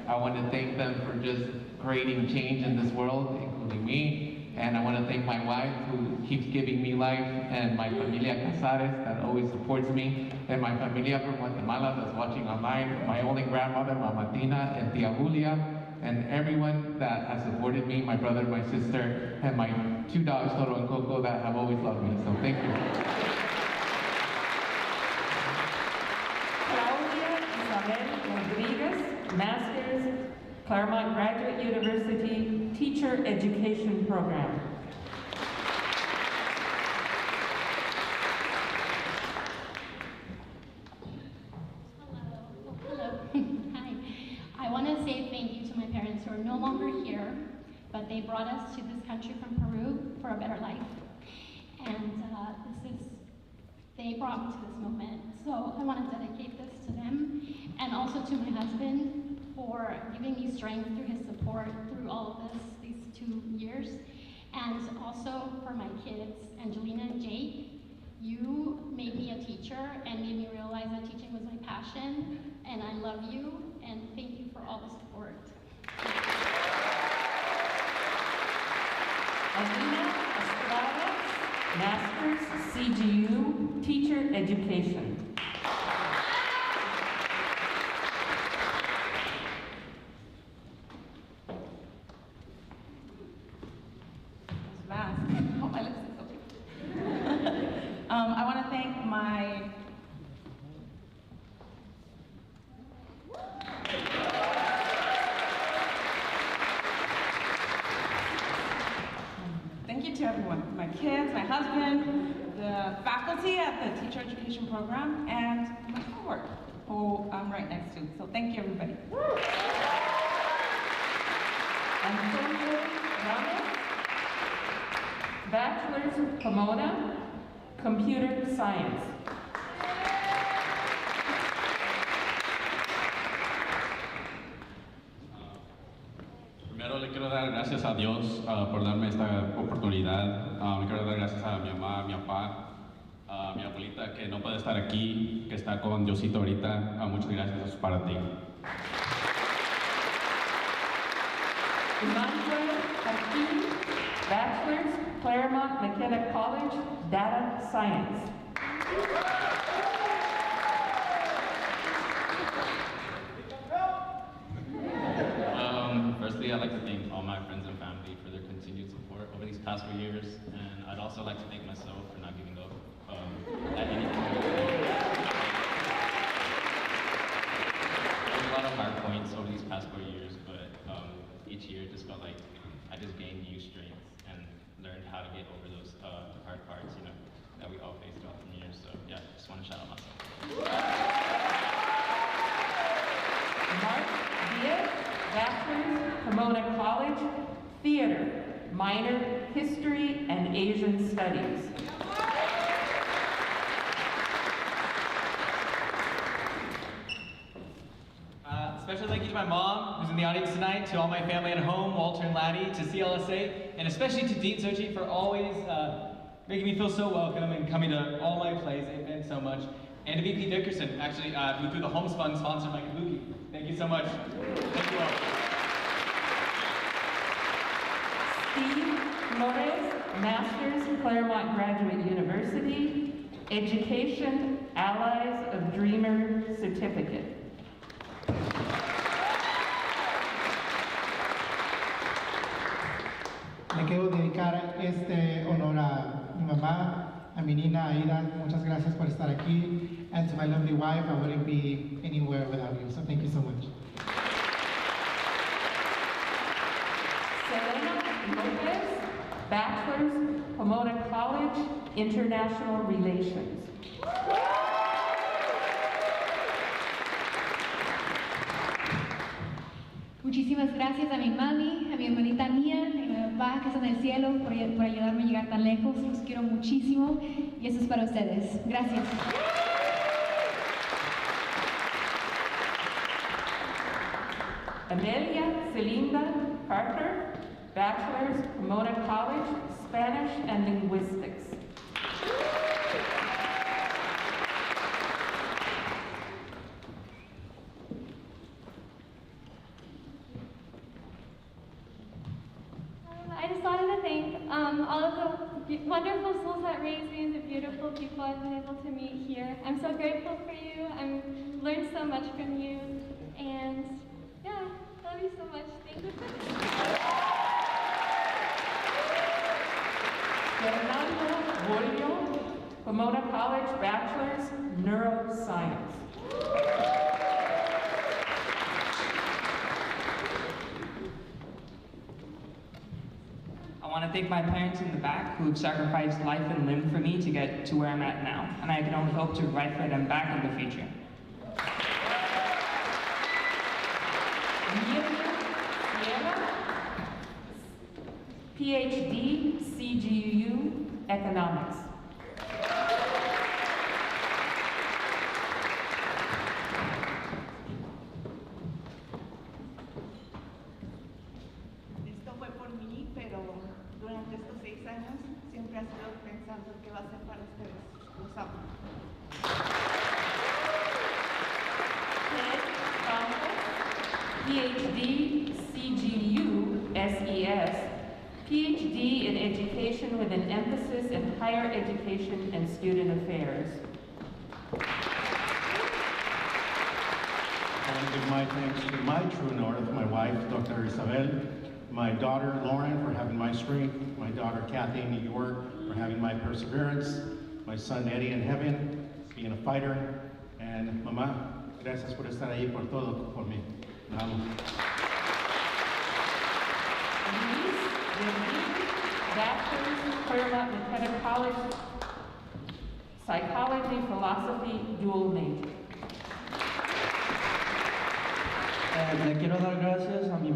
I want to thank them for just creating change in this world, including me. And I want to thank my wife who keeps giving me life, and my familia Casares that always supports me, and my familia from Guatemala that's watching online, my only grandmother, Mama Tina, and Tia Julia, and everyone that has supported me, my brother, my sister, and my two dogs, Toro and Coco, that have always loved me. So thank you. Rodriguez, Masters, Claremont Graduate University, Teacher Education Program. Hello. Hi. I want to say thank you to my parents who are no longer here, but they brought us to this country from Peru for a better life. And they brought me to this moment. So I want to dedicate this to them, and also to my husband for giving me strength through his support through all of these 2 years. And also for my kids, Angelina and Jake. You made me a teacher and made me realize that teaching was my passion, and I love you, and thank you for all the support. Alina Estrada, Master's CGU, Teacher Education. Fast. Oh, my lips is okay. I want to thank my thank you to everyone, my kids, my husband, the faculty at the teacher education program, and my cohort, who I'm right next to. So thank you, everybody. Antonio Ramos, Bachelor's of Pomona, Computer Science. Primero le quiero dar gracias a Dios por darme esta oportunidad. Le quiero dar gracias a mi mamá, a mi papá, a mi abuelita que no puede estar aquí, que está con Diosito ahorita. Muchas gracias, eso es para ti. Emmanuel Hakeem, Bachelor's, Claremont McKenna College, Data Science. Firstly, I'd like to thank all my friends and family for their continued support over these past 4 years, and I'd also like to thank myself for not giving up at any point. There was a lot of hard points over these past 4 years, but each year it just felt like I just gained new strength and learned how to get over those hard parts, you know, that we all face throughout the years. So yeah, just want to shout out myself. Mark Diaz, Bachelor's, Pomona College, Theater, minor, History and Asian Studies. Special thank you to my mom, who's in the audience tonight, to all my family at home, Walter and Laddie, to CLSA, and especially to Dean Sochi for always making me feel so welcome and coming to all my plays. It meant so much. And to VP Dickerson, actually, who through the Homes Fund sponsored my kabuki. Thank you so much. Thank you all. Steve Flores, Master's, Claremont Graduate University, Education, Allies of Dreamer Certificate. Le quiero dedicar este honor a mi mamá, a mi niña Aida. Muchas gracias por estar aquí. And to my lovely wife, I wouldn't be anywhere without you. So thank you so much. Selena Lopez, Bachelor's, Pomona College, International Relations. Muchísimas gracias a mi mami, a mi hermanita Mía, a mi papá que está en el cielo por ayudarme a llegar tan lejos. Los quiero muchísimo y eso es para ustedes. Gracias. Amelia Celinda Carter, Bachelor's, Pomona College, Spanish and Linguistics. I just wanted to thank all of the wonderful souls that raised me and the beautiful people I've been able to meet here. I'm so grateful for you. I've learned so much from you. And yeah, love you so much. Thank you. Fernando Bolio, Pomona College, Bachelor's, Neuroscience. I want to thank my parents in the back who have sacrificed life and limb for me to get to where I'm at now, and I can only hope to write for them back in the future. PhD, CGU, Economics. Esto fue por mí, pero durante estos 6 años siempre he estado pensando qué va a ser para ustedes. Los amo. PhD, CGU, SES, PhD in education with an emphasis in higher education and student affairs. I want to give my thanks to my true north, my wife, Dr. Isabel, my daughter, Lauren, for having my strength, my daughter, Kathy, in New York, for having my perseverance, my son, Eddie, in heaven, being a fighter, and Mamá, gracias por estar ahí, por todo, por mí. La amo. Bachelor's, Claremont McKenna College, Psychology, Philosophy, dual major. Le quiero dar gracias a mi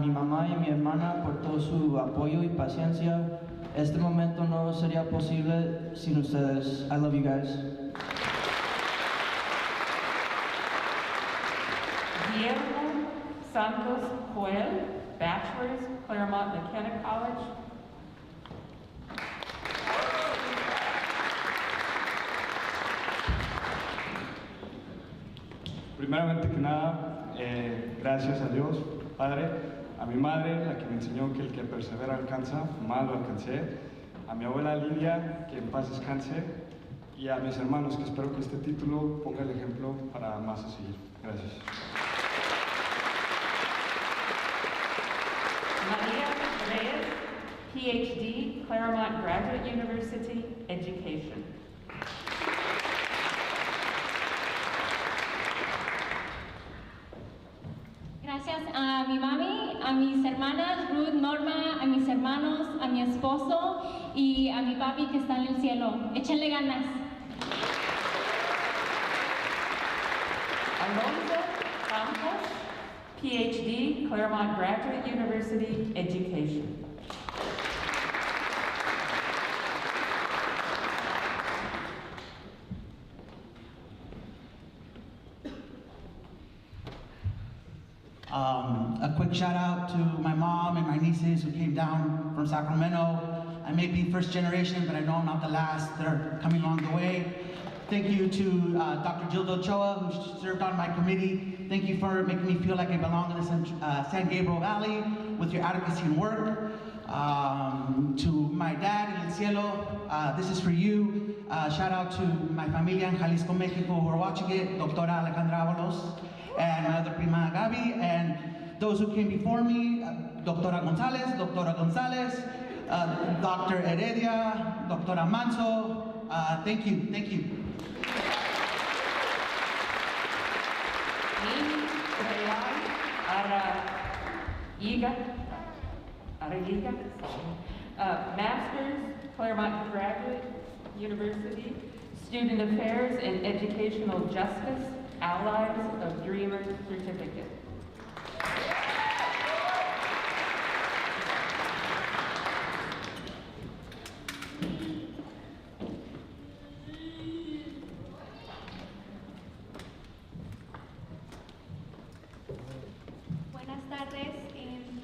mamá y a mi hermana por todo su apoyo y paciencia. Este momento no sería posible sin ustedes. I love you guys. Guillermo Santos Joel, Bachelor's, Claremont McKenna College. Primeramente que nada, gracias a Dios, Padre, a mi madre, la que me enseñó que el que persevera alcanza, mal lo alcancé, a mi abuela Lidia, que en paz descanse, y a mis hermanos, que espero que este título ponga el ejemplo para más a seguir. Gracias. Maria Reyes, PhD, Claremont Graduate University, Education. Gracias a mi mami, a mis hermanas, Ruth, Norma, a mis hermanos, a mi esposo y a mi papi que está en el cielo. Échenle ganas. Alonso Campos, PhD, Claremont Graduate University, Education. A quick shout out to my mom and my nieces who came down from Sacramento. I may be first generation, but I know I'm not the last. They're coming along the way. Thank you to Dr. Gildo Ochoa, who served on my committee. Thank you for making me feel like I belong in the San Gabriel Valley with your advocacy and work. To my dad in El Cielo, this is for you. Shout out to my familia in Jalisco, Mexico, who are watching it, Doctora Alejandra Avalos, and my other prima Gabi, and those who came before me, Doctora Gonzalez, Dr. Heredia, Doctora Manso, thank you. Master's, Claremont Graduate University, Student Affairs and Educational Justice, Allies of Dreamers Certificate. Buenas tardes,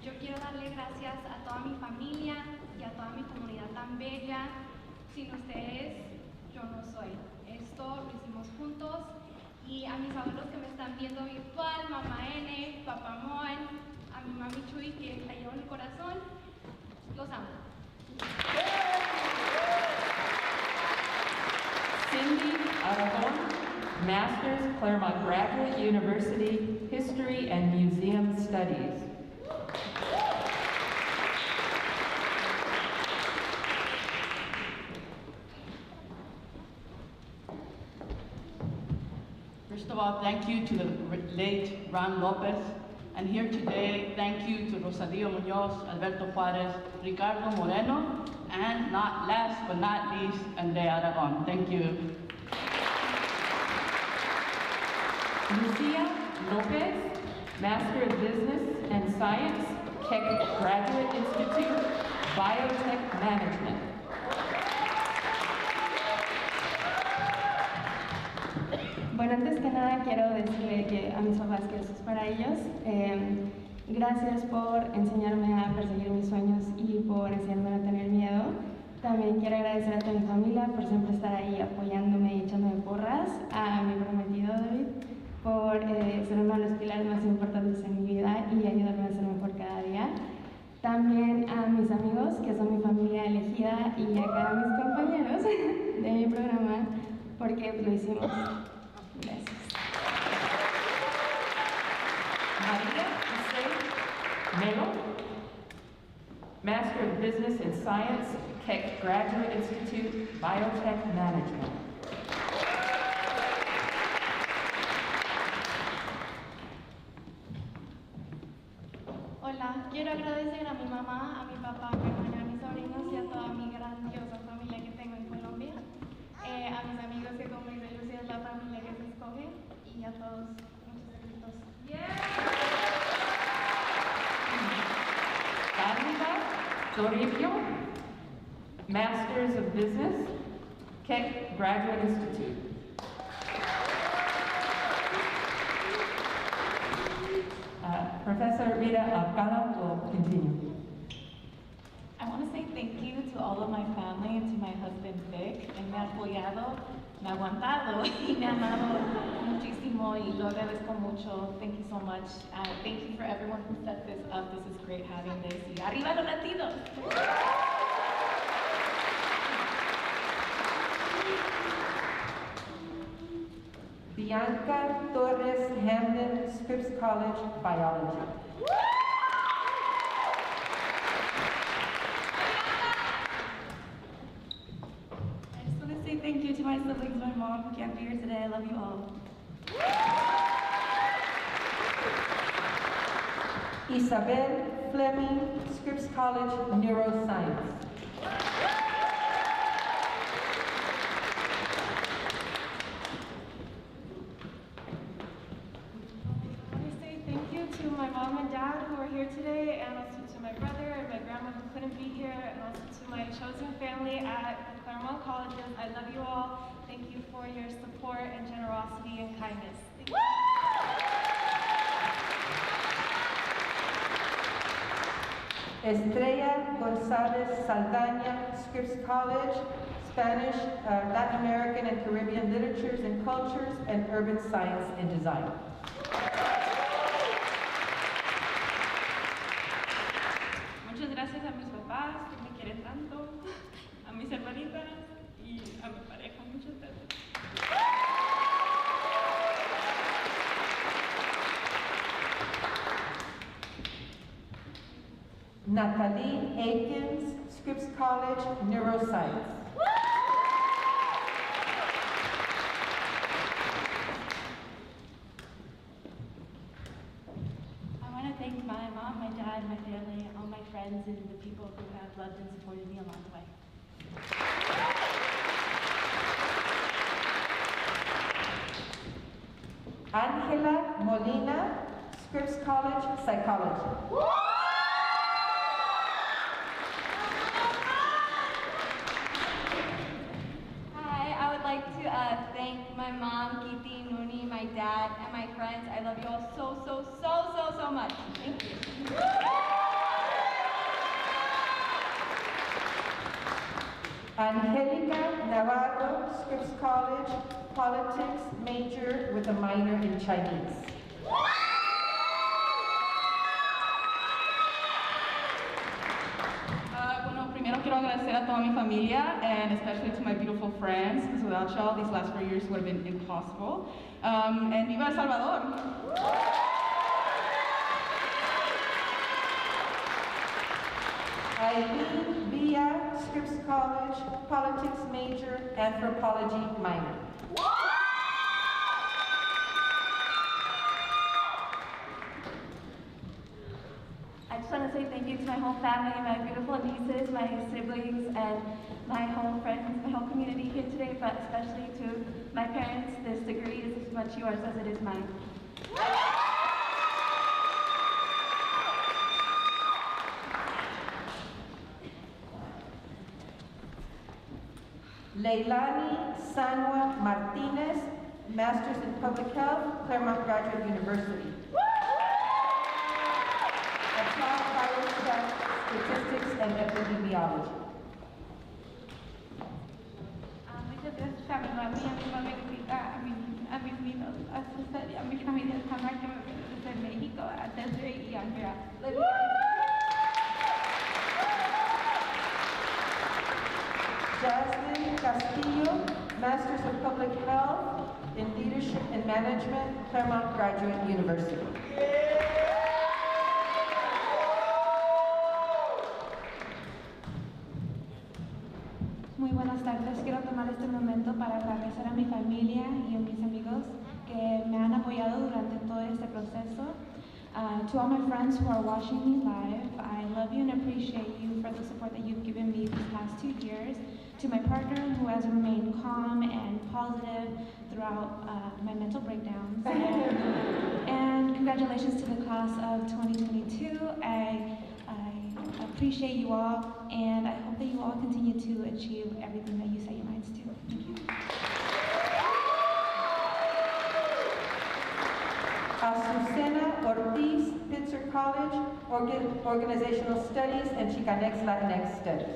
yo quiero darle gracias a toda mi familia y a toda mi comunidad tan bella. Sin ustedes, yo no soy. Esto lo hicimos juntos. Y a mis abuelos que me están viendo virtual, mamá N, papá Moan, a mi mami Chuy, que la llevo en el corazón, los amo. Cindy Aragon, Master's, Claremont Graduate University, History and Museum Studies. First of all, thank you to the late Ron Lopez. And here today, thank you to Rosario Munoz, Alberto Juarez, Ricardo Moreno, and not last but not least, Andrea Aragon. Thank you. Lucia Lopez, Master of Business and Science, Keck Graduate Institute, Biotech Management. Bueno, antes que nada quiero decirle que a mis papás que eso es para ellos. Gracias por enseñarme a perseguir mis sueños y por enseñarme a no tener miedo. También quiero agradecer a toda mi familia por siempre estar ahí apoyándome y echándome porras. A mi prometido David por ser uno de los pilares más importantes en mi vida y ayudarme a ser mejor cada día. También a mis amigos, que son mi familia elegida, y acá a mis compañeros de mi programa, porque lo hicimos. Gracias. Maria Jose Melo, Master of Business in Science, Keck Graduate Institute, Biotech Management. Hola, quiero agradecer a mi mamá, a mi papá, a mi hermana, a mis sobrinos y a toda mi grandiosa familia que tengo en Colombia, a mis amigos que como dice Lucía es la familia que se escoge y a todos muchos éxitos. Carla Toribio, Masters of Business, Keck Graduate Institute. Professor Rita Alcala will continue. I want to say thank you to all of my family and to my husband Vic. Él me ha apoyado, me ha aguantado y me ha amado muchísimo y lo agradezco mucho. Thank you so much. Thank you for everyone who set this up. This is great having this. Y arriba los latinos! Bianca Torres Hamden, Scripps College, Biology. I just want to say thank you to my siblings, my mom who can't be here today. I love you all. Isabel Fleming, Scripps College, Neuroscience. My mom and dad who are here today, and also to my brother and my grandma who couldn't be here, and also to my chosen family at the Claremont Colleges. I love you all. Thank you for your support and generosity and kindness. Thank you. Estrella Gonzalez Saldaña, Scripps College, Spanish, Latin American and Caribbean Literatures and Cultures, and Urban Science and Design. Muchas gracias a mis papás que me quieren tanto, a mis hermanitas y a mi pareja. Muchas gracias. Natalie Aikens, Scripps College, Neuroscience. I want to thank my mom, my dad, my family, all my friends, and the people who have loved and supported me along the way. Angela Molina, Scripps College, Psychology. Hi, I would like to thank my mom, Kiti, Nuni, my dad, and my friends. I love you all so much. Thank you. Angelica Navarro, Scripps College, Politics, major with a minor in Chinese. Bueno, primero quiero agradecer a toda mi familia, and especially to my beautiful friends, because without y'all, these last 4 years would have been impossible. And viva El Salvador! Eileen Villa, Scripps College, Politics major, Anthropology minor. I just want to say thank you to my whole family, my beautiful nieces, my siblings, and my whole friends, my whole community here today, but especially to my parents. This degree is as much yours as it is mine. Leilani Sanwa Martinez, Masters in Public Health, Claremont Graduate University. Applied Biostatistics and Epidemiology. Muchas gracias a mi mami, a mi mamita, a mis niños, a César y a mi familia Samar que me vino desde México, a Desiree y Andrea. Love you guys. Castillo, Masters of Public Health in Leadership and Management, Claremont Graduate University. Muy buenas tardes. Quiero tomar este momento para agradecer a mi familia y a mis amigos que me han apoyado durante todo este proceso. To all my friends who are watching me live, I love you and appreciate you for the support that you've given me these past 2 years. To my partner who has remained calm and positive throughout my mental breakdowns. And congratulations to the class of 2022. I appreciate you all, and I hope that you all continue to achieve everything that you set your minds to. Thank you. Azucena Ortiz, Pitzer College, Organizational Studies and Chicanx Latinx Studies.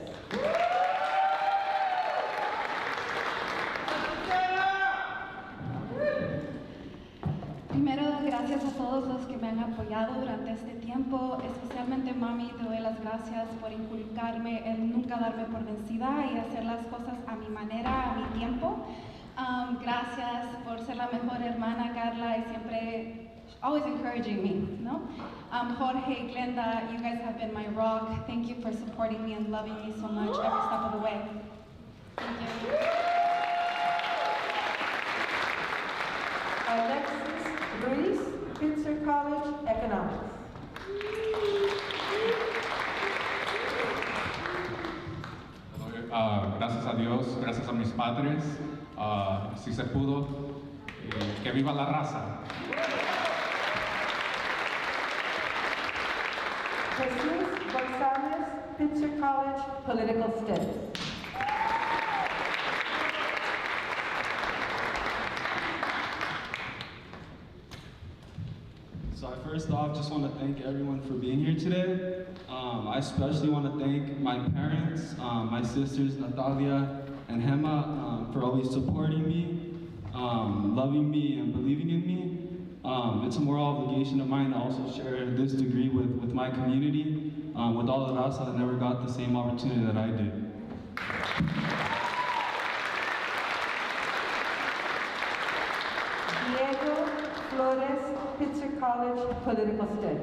Primero, gracias a todos los que me han apoyado durante este tiempo, especialmente mami, te doy las gracias por inculcarme el nunca darme por vencida y hacer las cosas a mi manera, a mi tiempo. Gracias por ser la mejor hermana, Carla, y siempre, always encouraging me, ¿no? Jorge, Glenda, you guys have been my rock. Thank you for supporting me and loving me so much every step of the way. Thank you. Alexis Ruiz, Pitzer College, Economics. Gracias a Dios, gracias a mis padres, si se pudo, que viva la raza. Jesus Gonzalez, Pitzer College, Political Studies. So I first off just want to thank everyone for being here today. I especially want to thank my parents, my sisters Natalia and Hema for always supporting me, loving me and believing in me. It's a moral obligation of mine to also share this degree with my community, with all of us that never got the same opportunity that I did. Diego Flores, Pitzer College, Political Studies.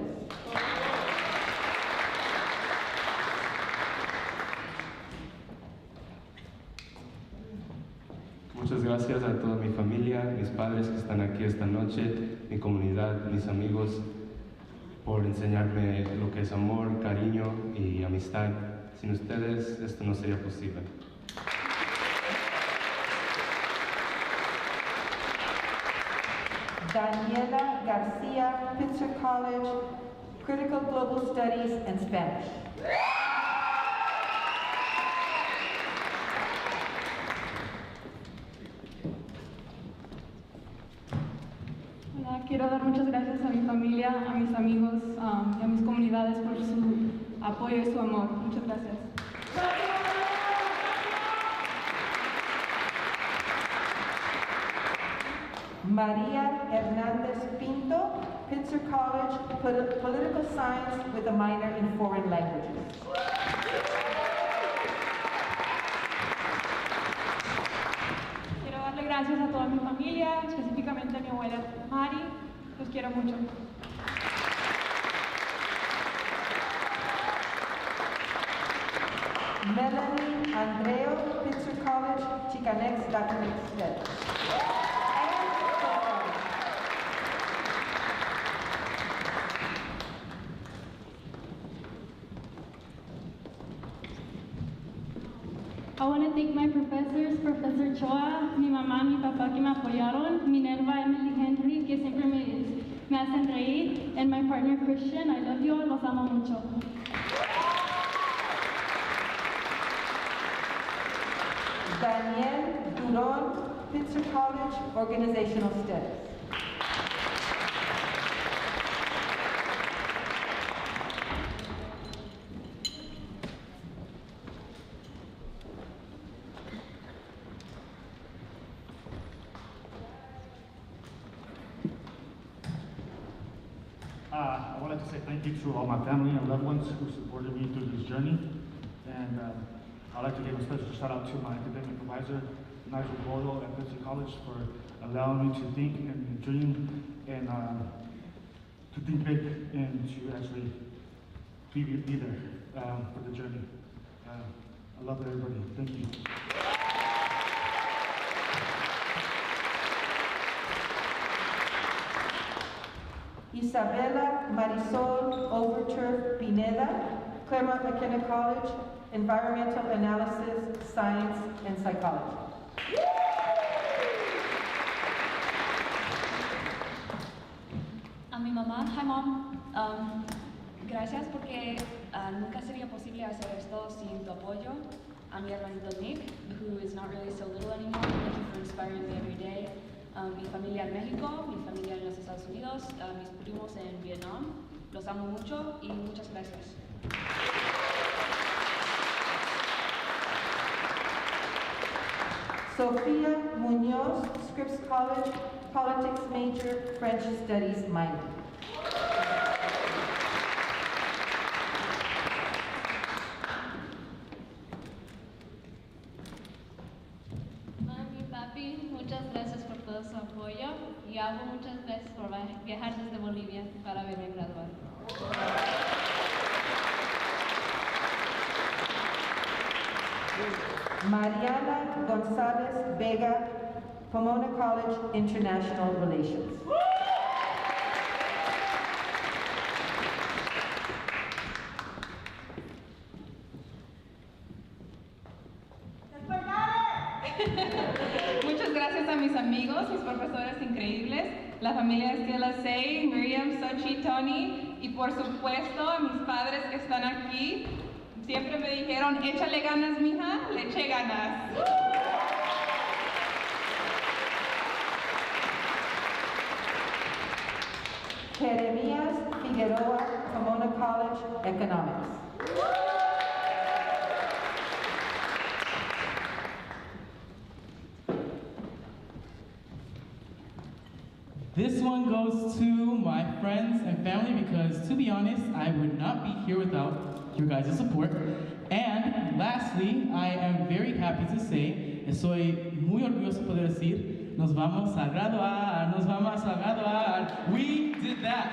Muchas gracias a toda mi familia, mis padres que están aquí esta noche, mi comunidad, mis amigos, por enseñarme lo que es amor, cariño y amistad. Sin ustedes esto no sería posible. Daniela Garcia, Pitzer College, Critical Global Studies and Spanish. Hola, quiero dar muchas gracias a mi familia, a mis amigos y a mis comunidades por su apoyo y su amor. Muchas gracias. Maria Hernandez Pinto, Pitzer College, Political Science with a minor in Foreign Languages. Quiero darle gracias a toda mi familia, específicamente a mi abuela Mari. Los quiero mucho. Melanie Andreo, Pitzer College, Chicanx Latinx Studies. I want to thank my professors, Professor Choa, mi mamá, mi papá que me apoyaron, Minerva, Emily, Henry, que siempre me hacen reír, and my partner Christian. I love you all, los amo mucho. Daniel Duron, Pitzer College, Organizational Studies. I wanted to say thank you to all my family and loved ones who supported me through this journey. And I'd like to give a special shout out to my academic advisor, Nigel Boyle at Princeton College, for allowing me to think and dream and to think big and to actually be there for the journey. I love everybody. Thank you. Isabella Marisol Overturf Pineda, Claremont McKenna College, Environmental Analysis, Science, and Psychology. A mi mamá, hi mom, gracias porque nunca sería posible hacer esto sin tu apoyo. A mi hermanito Nick, who is not really so little anymore, thank you for inspiring me every day. Mi familia en México, mi familia en los Estados Unidos, mis primos en Vietnam, los amo mucho y muchas gracias. Sofia Munoz, Scripps College, Politics major, French Studies minor. Mami, papi, muchas gracias por todo su apoyo y Abo, muchas gracias por viajar desde Bolivia para verme graduar. Mariana Gonzalez Vega, Pomona College, International Relations. Muchas gracias a mis amigos, mis profesores increíbles, la familia de CLSA, Miriam, Sochi, Tony y por supuesto a mis padres que están aquí. Siempre me dijeron, échale ganas, mija, le eché ganas. Jeremías Figueroa, Pomona College, Economics. This one goes to my friends and family because, to be honest, I would not be here without your guys' support. And lastly, I am very happy to say, estoy muy orgulloso poder decir, nos vamos a graduar, nos vamos a graduar. We did that.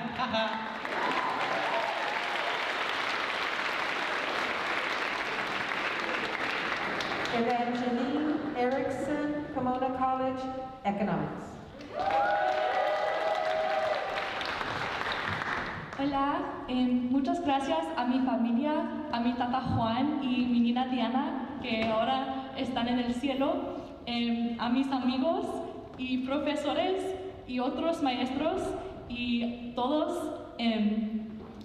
Evangeline Erickson, Pomona College, Economics. Hola, muchas gracias a mi familia, a mi tata Juan y mi nina Diana, que ahora están en el cielo, a mis amigos y profesores y otros maestros y todos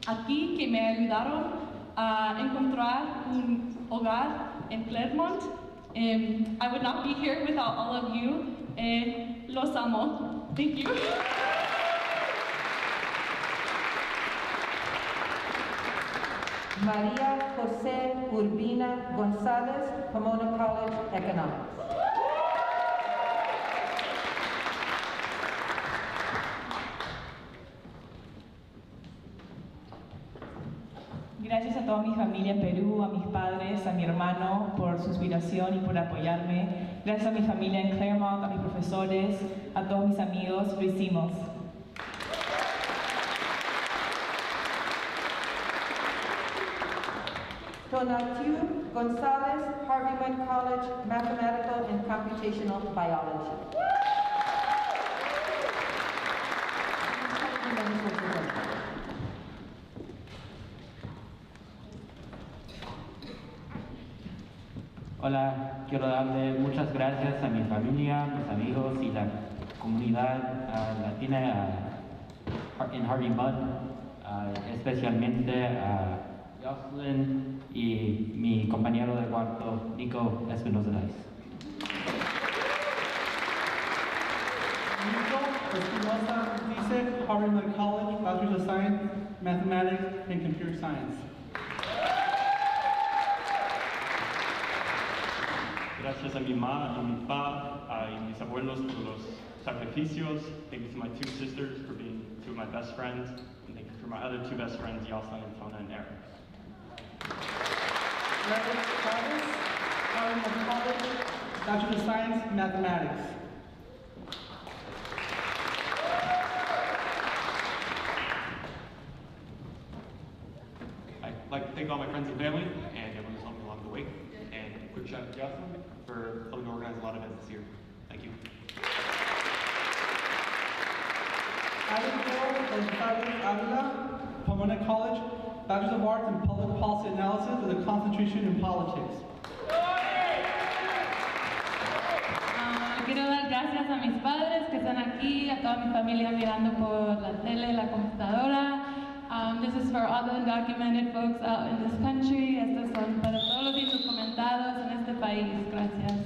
aquí que me ayudaron a encontrar un hogar en Claremont. I would not be here without all of you. Los amo. Thank you. María José Urbina González, Pomona College, Economics. Gracias a toda mi familia en Perú, a mis padres, a mi hermano por su inspiración y por apoyarme. Gracias a mi familia en Claremont, a mis profesores, a todos mis amigos, lo hicimos. Donatiu Gonzalez, Harvey-Mudd College, Mathematical and Computational Biology. Hola, quiero darle muchas gracias a mi familia, mis amigos y la comunidad latina en Harvey-Mudd, especialmente a Jocelyn y mi compañero de cuarto, Nico Espinosa. Nico Espinosa dice, Harvey-Mudd College, Bachelor of Science, Mathematics, and Computer Science. Gracias a mi mamá, a mi papá, y mis abuelos por los sacrificios. Thank you to my two sisters for being two of my best friends. And thank you for my other two best friends, Jocelyn and Fona and Eric. Harvard College, Bachelor of Science, Mathematics. I'd like to thank all my friends and family and everyone who's helped me along the way. And a quick shout out to Jocelyn for helping organize a lot of events this year. Thank you. Avila, Pomona College, Bachelor of Arts in Public Policy Analysis with a concentration in politics. Quiero dar gracias a mis padres que están aquí, a toda mi familia mirando por la tele, la computadora. This is for all the undocumented folks out in this country. Estos son para todos los indocumentados en este país. Gracias.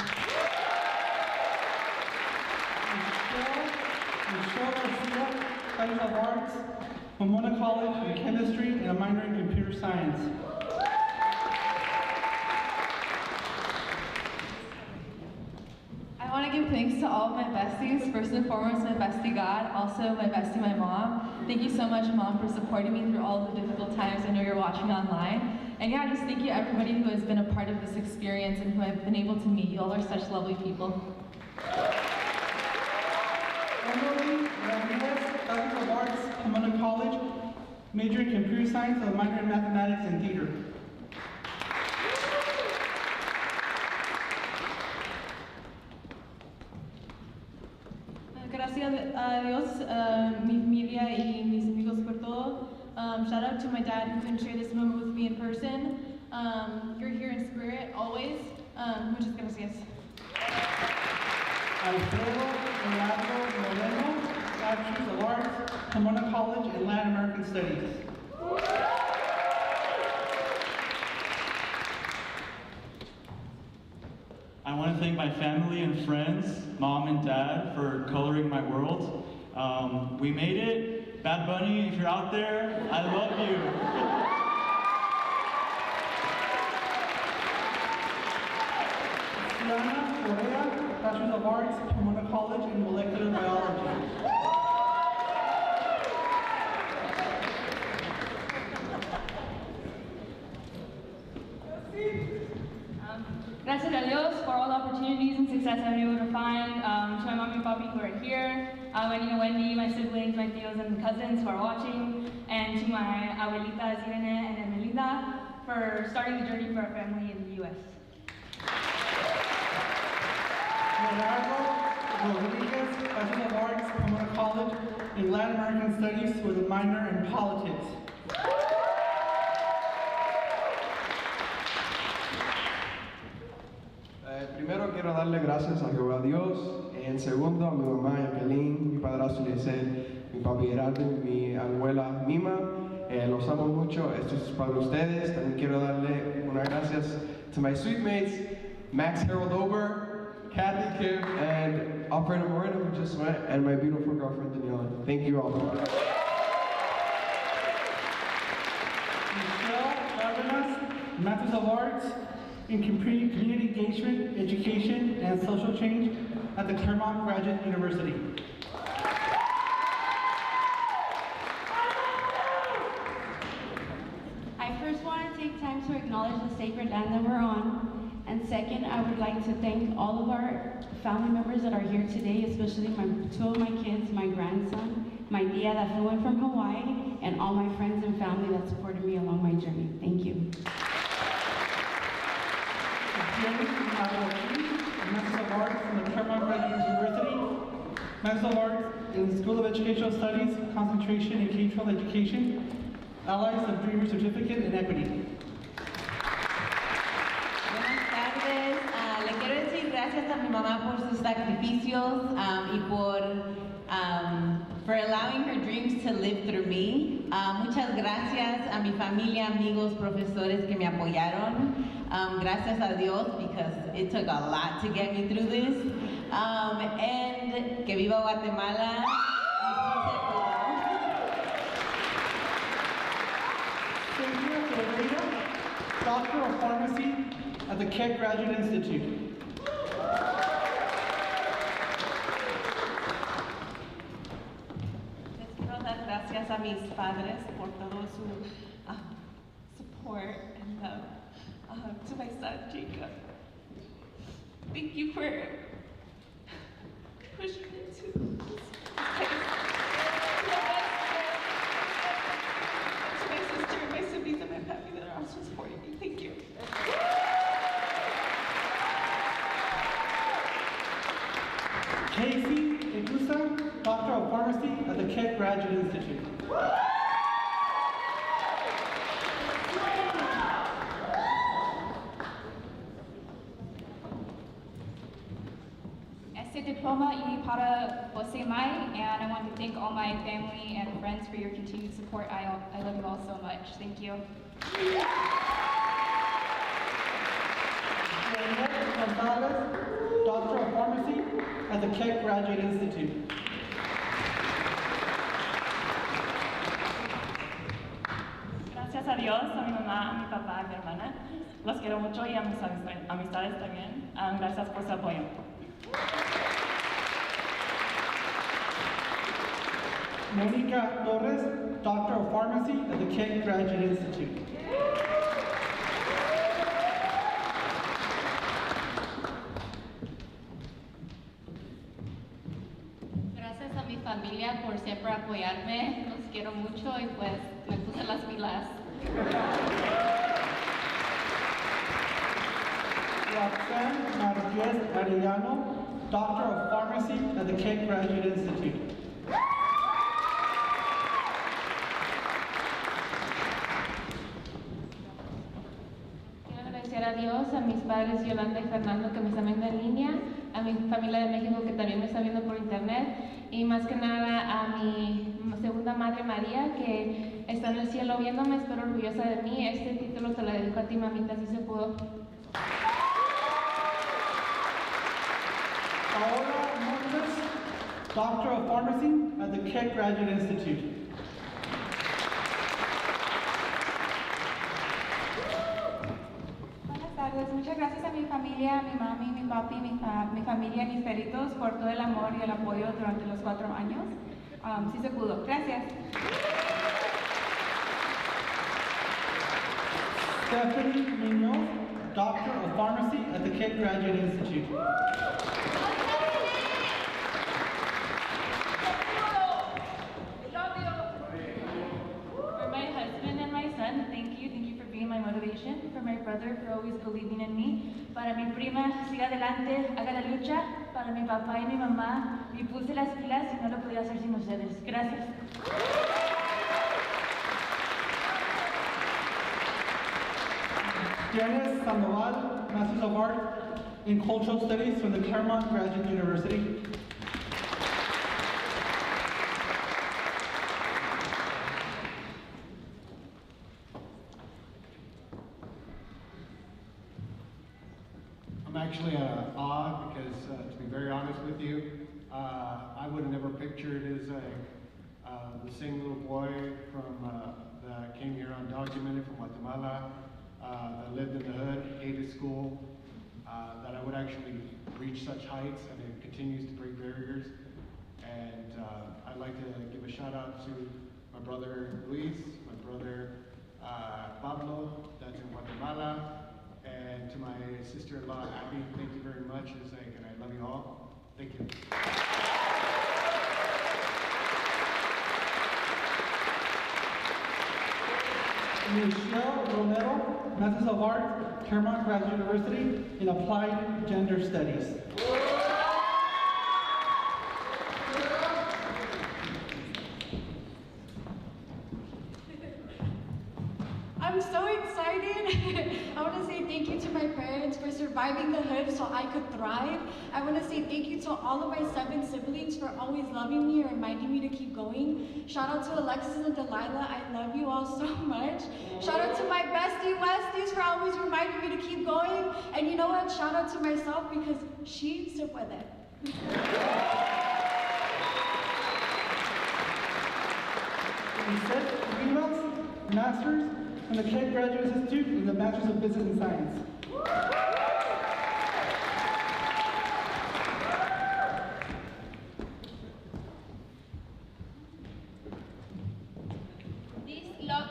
Michelle Garcia, Bachelor of Arts, Pomona College in Chemistry and a minor in Computer Science. I want to give thanks to all of my besties. First and foremost, my bestie God, also my bestie, my mom. Thank you so much, Mom, for supporting me through all the difficult times. I know you're watching online. And yeah, just thank you everybody who has been a part of this experience and who I've been able to meet. You all are such lovely people. Emily Ramirez, Bachelor of Arts, Pomona College, major in Computer Science and a minor in Mathematics and Theater. Gracias a Dios, mi familia y mis amigos por todo. Shout out to my dad who couldn't share this moment with me in person. You're here in spirit always. Muchas gracias. Alfredo Moreno, Bachelor of Arts, Pomona College in Latin American Studies. I want to thank my family and friends, Mom and Dad, for coloring my world. We made it. Bad Bunny, if you're out there, I love you. Diana Correa, Bachelor of Arts, Pomona College in Molecular Biology. Gracias a Dios for all the opportunities and success I've been able to find. To my mom and papi who are here, my Nina Wendy, my siblings, my tios and cousins who are watching, and to my abuelitas Irene and Emelinda for starting the journey for our family in the U.S. Leonardo Rodriguez, Bachelor of Arts, Pomona College in Latin American Studies with a minor in Politics. Primero quiero darle gracias a Jehová Dios, en segundo a mi mamá Jacqueline, mi padrastro Eliezer, mi papi Gerardo, mi abuela Mima, los amo mucho, esto es para ustedes. También quiero darle unas gracias to my sweet mates, Max Harold Ober, Kathy Kim, and Alfredo Moreno who just went, and my beautiful girlfriend Daniela. Thank you all. Michelle Cárdenas, Masters of Arts in Community Engagement, Education, and Social Change at the Claremont Graduate University. I first want to take time to acknowledge the sacred land that we're on. And second, I would like to thank all of our family members that are here today, especially two of my kids, my grandson, my tia that flew in from Hawaii, and all my friends and family that supported me along my journey. Thank you. Master of Arts from the Claremont Graduate University, Master of Arts in School of Educational Studies, concentration in K-12 education, Allies of Dreamers Certificate in Equity. Buenas tardes. Le quiero decir gracias a mi mamá por sus sacrificios y for allowing her dreams to live through me. Muchas gracias a mi familia, amigos, profesores que me apoyaron. Gracias a Dios, because it took a lot to get me through this. And que viva Guatemala. Cynthia Ferreira, Doctor of Pharmacy at the Keck Graduate Institute. Les quiero dar gracias a mis padres por todo su support and love. To my son, Jacob. Thank you for pushing me to this place. To my sister, my siblings, and my family that are also supporting me. Thank you. Casey Igusa, Doctor of Pharmacy at the Keck Graduate Institute. Este diploma y para você, Mai, and I want to thank all my family and friends for your continued support. I love you all so much. Thank you. Janet Gonzalez, Doctor of Pharmacy at the Keck Graduate Institute. Gracias a Dios, a mi mamá, a mi papá, a mi hermana. Los quiero mucho y a mis amistades también. Gracias por su apoyo. Monica Torres, Doctor of Pharmacy at the Keck Graduate Institute. Gracias a mi familia por siempre apoyarme. Los quiero mucho y pues me puse las pilas. Roxanne Marquez Arellano, Doctor of Pharmacy at the Keck Graduate Institute. Quiero agradecer a Dios, a mis padres Yolanda y Fernando que me están viendo en línea, a mi familia de México que también me está viendo por internet y más que nada a mi segunda madre María que está en el cielo viéndome, espero orgullosa de mí. Este título te lo dedico a ti, mamita, si se pudo. Paola Montes, Doctor of Pharmacy at the Keck Graduate Institute. Buenas tardes, muchas gracias a mi familia, a mi mami, mi papi, mi familia, mis peritos por todo el amor y el apoyo durante los 4 años. Sí se pudo, gracias. Stephanie Munoz, Doctor of Pharmacy at the Keck Graduate Institute. For my husband and my son, thank you for being my motivation. For my brother, for always believing in me. Para mi prima, siga adelante, haga la lucha. Para mi papá y mi mamá, me puse las pilas y no lo podía hacer sin ustedes. Gracias. Janice Sandoval, Masters of Art in Cultural Studies from the Claremont Graduate University. I'm actually awed because, to be very honest with you, I would have never pictured as the same little boy from that came here undocumented from Guatemala, that lived in the hood, hated school, that I would actually reach such heights, and it continues to break barriers. And I'd like to give a shout out to my brother Luis, my brother Pablo, that's in Guatemala, and to my sister-in-law Abby. Thank you very much, and I love you all. Thank you. Michelle Romero, Masters of Art, Claremont Graduate University in Applied Gender Studies. I'm so excited. I want to say thank you to my parents for surviving the hood so I could thrive. I want to say thank you to all of my 7 siblings for always loving me and reminding me to keep going. Shout out to Alexis and Delilah. I love you all so much. Shout out to my bestie Westies for always reminding me to keep going. And you know what? Shout out to myself because she se puede. Lisette Rivas, Masters from the Keck Graduate Institute in the Masters of Business and Science.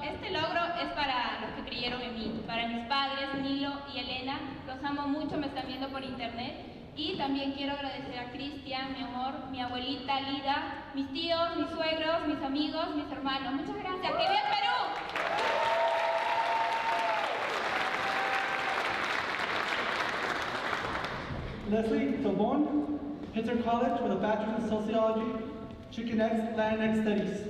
Este logro es para los que creyeron en mí, para mis padres, Nilo y Elena, los amo mucho, me están viendo por internet. Y también quiero agradecer a Cristian, mi amor, mi abuelita Lida, mis tíos, mis suegros, mis amigos, mis hermanos. Muchas gracias. ¡Que viva Perú! Leslie Tobon, Pitzer College with a Bachelor's in Sociology, Chicanx Latinx Studies.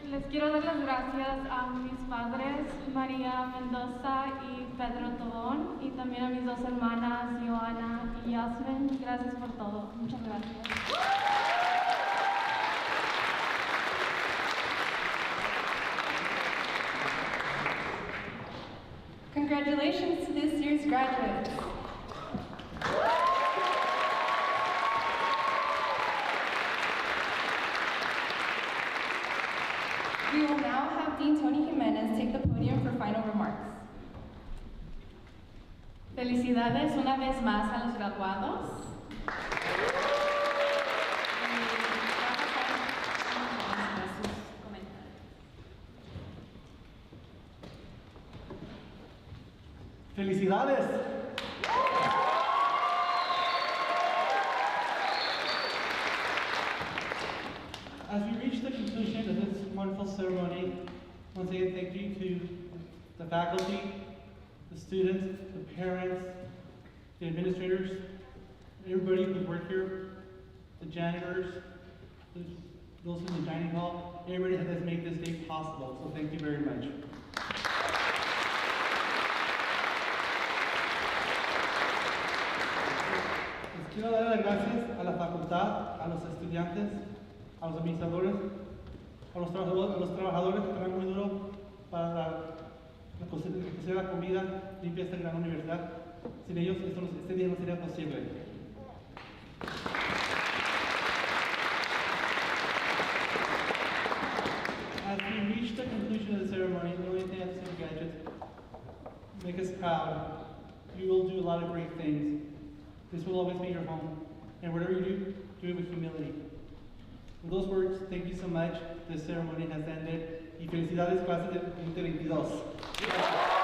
Les quiero dar las gracias a mis padres, María Mendoza y Pedro Tobón, y también a mis dos hermanas, Joana y Yasmin. Gracias por todo. Muchas gracias. Congratulations to this year's graduates. We will now have Dean Tony Jimenez take the podium for final remarks. Felicidades una vez más a los graduados. ¡Felicidades! As we reach the conclusion of this wonderful ceremony, once again, thank you to the faculty, the students, the parents, the administrators, everybody who worked here, the janitors, those in the dining hall, everybody that has made this day possible. So thank you very much. Les quiero dar las gracias a la facultad, a los estudiantes, a los administradores, a los trabajadores que trabajan muy duro para cocinar la comida limpia esta gran universidad. Sin ellos este día no sería posible. As we reach the conclusion of the ceremony, the only thing I have to say to graduates, make us proud. You will do a lot of great things. This will always be your home. And whatever you do, do it with humility. With those words, thank you so much. This ceremony has ended. Y felicidades, clase de 2022.